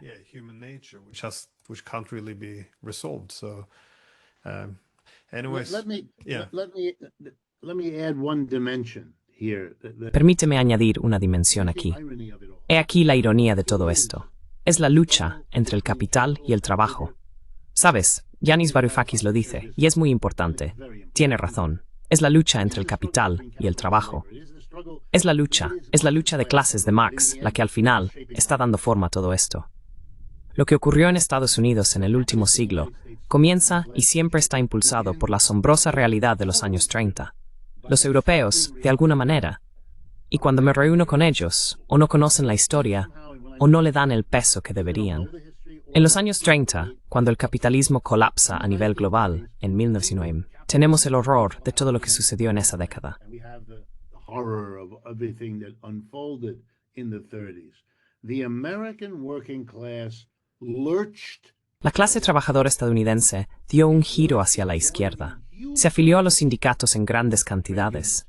Permíteme añadir una dimensión aquí. He aquí la ironía de todo esto. Es la lucha entre el capital y el trabajo. ¿Sabes? Yanis Varoufakis lo dice, y es muy importante. Tiene razón. Es la lucha entre el capital y el trabajo. Es la lucha de clases de Marx, la que al final está dando forma a todo esto. Lo que ocurrió en Estados Unidos en el último siglo comienza y siempre está impulsado por la asombrosa realidad de los años 30. Los europeos, de alguna manera, y cuando me reúno con ellos, o no conocen la historia, o no le dan el peso que deberían. En los años 30, cuando el capitalismo colapsa a nivel global, en 1909, tenemos el horror de todo lo que sucedió en esa década. La clase trabajadora estadounidense dio un giro hacia la izquierda. Se afilió a los sindicatos en grandes cantidades.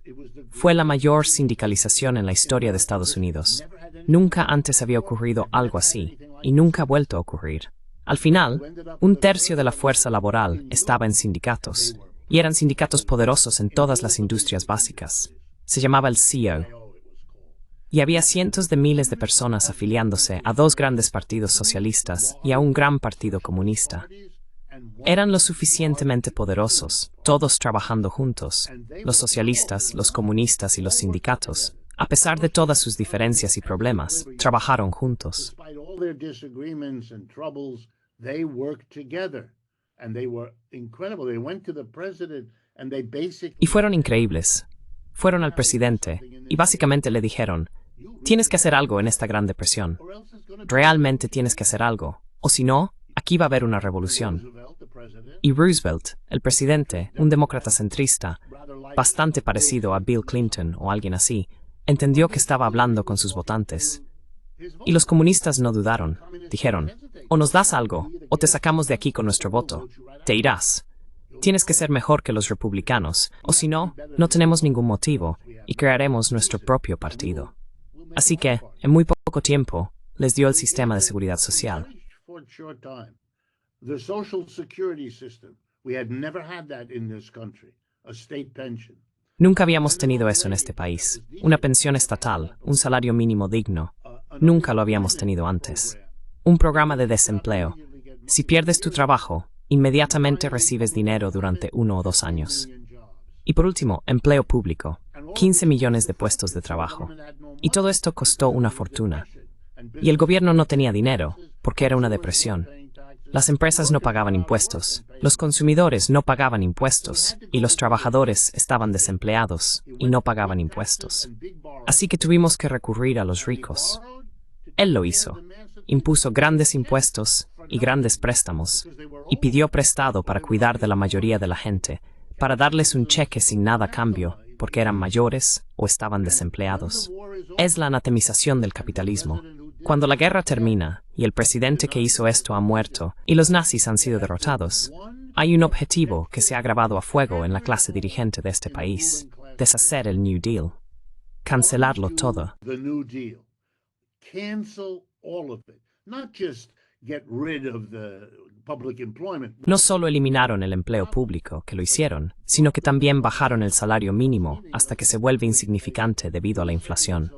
Fue la mayor sindicalización en la historia de Estados Unidos. Nunca antes había ocurrido algo así, y nunca ha vuelto a ocurrir. Al final, 1/3 de la fuerza laboral estaba en sindicatos, y eran sindicatos poderosos en todas las industrias básicas. Se llamaba el CO. Y había cientos de miles de personas afiliándose a 2 grandes partidos socialistas y a un gran partido comunista. Eran lo suficientemente poderosos, todos trabajando juntos, los socialistas, los comunistas y los sindicatos. A pesar de todas sus diferencias y problemas, trabajaron juntos. Y fueron increíbles. Fueron al presidente y básicamente le dijeron: tienes que hacer algo en esta gran depresión. Realmente tienes que hacer algo, o si no, aquí va a haber una revolución. Y Roosevelt, el presidente, un demócrata centrista, bastante parecido a Bill Clinton o alguien así, entendió que estaba hablando con sus votantes. Y los comunistas no dudaron. Dijeron, o nos das algo, o te sacamos de aquí con nuestro voto. Te irás. Tienes que ser mejor que los republicanos, o si no, no tenemos ningún motivo, y crearemos nuestro propio partido. Así que, en muy poco tiempo, les dio el sistema de seguridad social. The Social Security system. We had never had that in this country, a state pension. Nunca habíamos tenido eso en este país. Una pensión estatal, un salario mínimo digno. Nunca lo habíamos tenido antes. Un programa de desempleo. Si pierdes tu trabajo, inmediatamente recibes dinero durante 1 o 2 años. Y por último, empleo público. 15 millones de puestos de trabajo. Y todo esto costó una fortuna. Y el gobierno no tenía dinero, porque era una depresión. Las empresas no pagaban impuestos, los consumidores no pagaban impuestos, y los trabajadores estaban desempleados y no pagaban impuestos. Así que tuvimos que recurrir a los ricos. Él lo hizo. Impuso grandes impuestos y grandes préstamos, y pidió prestado para cuidar de la mayoría de la gente, para darles un cheque sin nada a cambio, porque eran mayores o estaban desempleados. Es la anatemización del capitalismo. Cuando la guerra termina, y el presidente que hizo esto ha muerto, y los nazis han sido derrotados, hay un objetivo que se ha grabado a fuego en la clase dirigente de este país: deshacer el New Deal. Cancelarlo todo. The New Deal. Cancel all of it. Not just get rid of the public employment. No solo eliminaron el empleo público, que lo hicieron, sino que también bajaron el salario mínimo hasta que se vuelve insignificante debido a la inflación.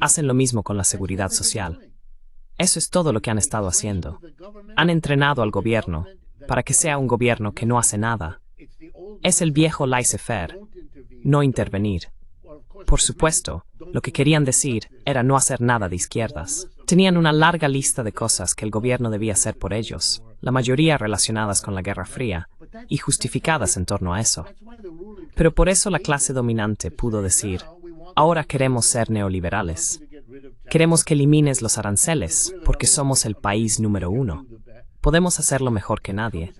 Hacen lo mismo con la seguridad social. Eso es todo lo que han estado haciendo. Han entrenado al gobierno para que sea un gobierno que no hace nada. Es el viejo laissez-faire, no intervenir. Por supuesto, lo que querían decir era no hacer nada de izquierdas. Tenían una larga lista de cosas que el gobierno debía hacer por ellos, la mayoría relacionadas con la Guerra Fría, y justificadas en torno a eso. Pero por eso la clase dominante pudo decir: ahora queremos ser neoliberales. Queremos que elimines los aranceles, porque somos el país número 1. Podemos hacerlo mejor que nadie.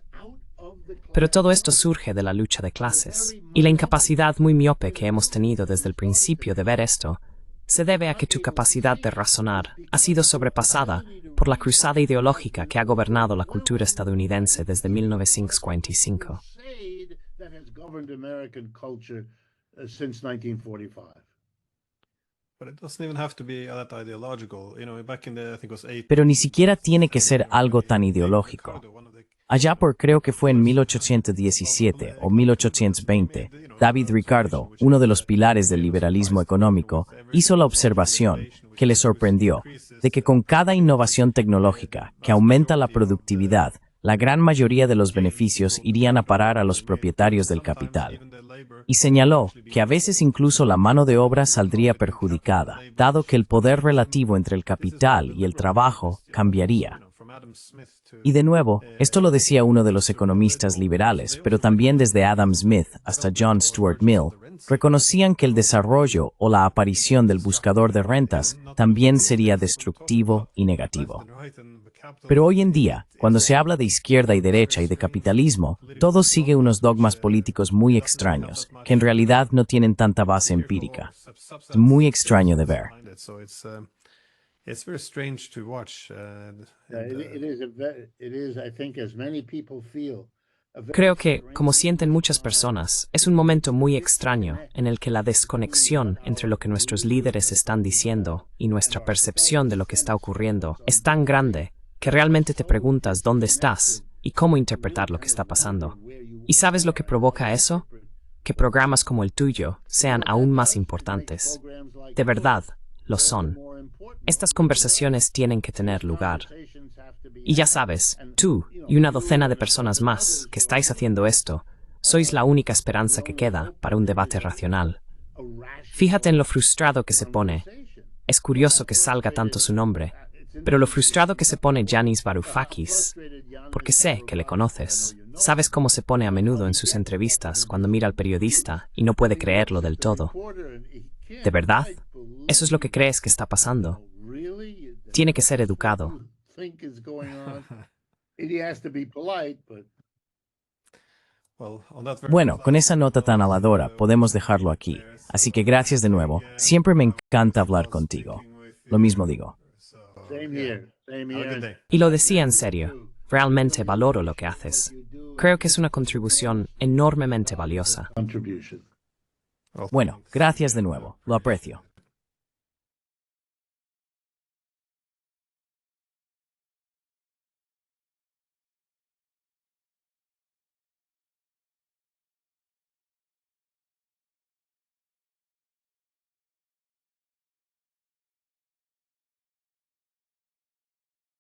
Pero todo esto surge de la lucha de clases, y la incapacidad muy miope que hemos tenido desde el principio de ver esto se debe a que tu capacidad de razonar ha sido sobrepasada por la cruzada ideológica que ha gobernado la cultura estadounidense desde 1945. Since 1945. Pero ni siquiera tiene que ser algo tan ideológico. Allá por creo que fue en 1817 o 1820, David Ricardo, uno de los pilares del liberalismo económico, hizo la observación, que le sorprendió, de que con cada innovación tecnológica que aumenta la productividad, la gran mayoría de los beneficios irían a parar a los propietarios del capital. Y señaló que a veces incluso la mano de obra saldría perjudicada, dado que el poder relativo entre el capital y el trabajo cambiaría. Y de nuevo, esto lo decía uno de los economistas liberales, pero también desde Adam Smith hasta John Stuart Mill, reconocían que el desarrollo o la aparición del buscador de rentas también sería destructivo y negativo. Pero hoy en día, cuando se habla de izquierda y derecha y de capitalismo, todo sigue unos dogmas políticos muy extraños, que en realidad no tienen tanta base empírica. Es muy extraño de ver. It's very strange to watch. It is, I think, as many people feel. Creo que, como sienten muchas personas, es un momento muy extraño en el que la desconexión entre lo que nuestros líderes están diciendo y nuestra percepción de lo que está ocurriendo es tan grande que realmente te preguntas dónde estás y cómo interpretar lo que está pasando. ¿Y sabes lo que provoca eso? Que programas como el tuyo sean aún más importantes. De verdad, lo son. Estas conversaciones tienen que tener lugar. Y ya sabes, tú y una docena de personas más que estáis haciendo esto, sois la única esperanza que queda para un debate racional. Fíjate en lo frustrado que se pone. Es curioso que salga tanto su nombre, pero lo frustrado que se pone Yanis Varoufakis, porque sé que le conoces. Sabes cómo se pone a menudo en sus entrevistas cuando mira al periodista y no puede creerlo del todo. ¿De verdad? ¿Eso es lo que crees que está pasando? Tiene que ser educado. Bueno, con esa nota tan haladora podemos dejarlo aquí. Así que gracias de nuevo. Siempre me encanta hablar contigo. Lo mismo digo. Same here. Same Have a good here. day. Y lo decía en serio. Realmente valoro lo que haces. Creo que es una contribución enormemente valiosa. Contribution. Well, Bueno, gracias de nuevo. Lo aprecio.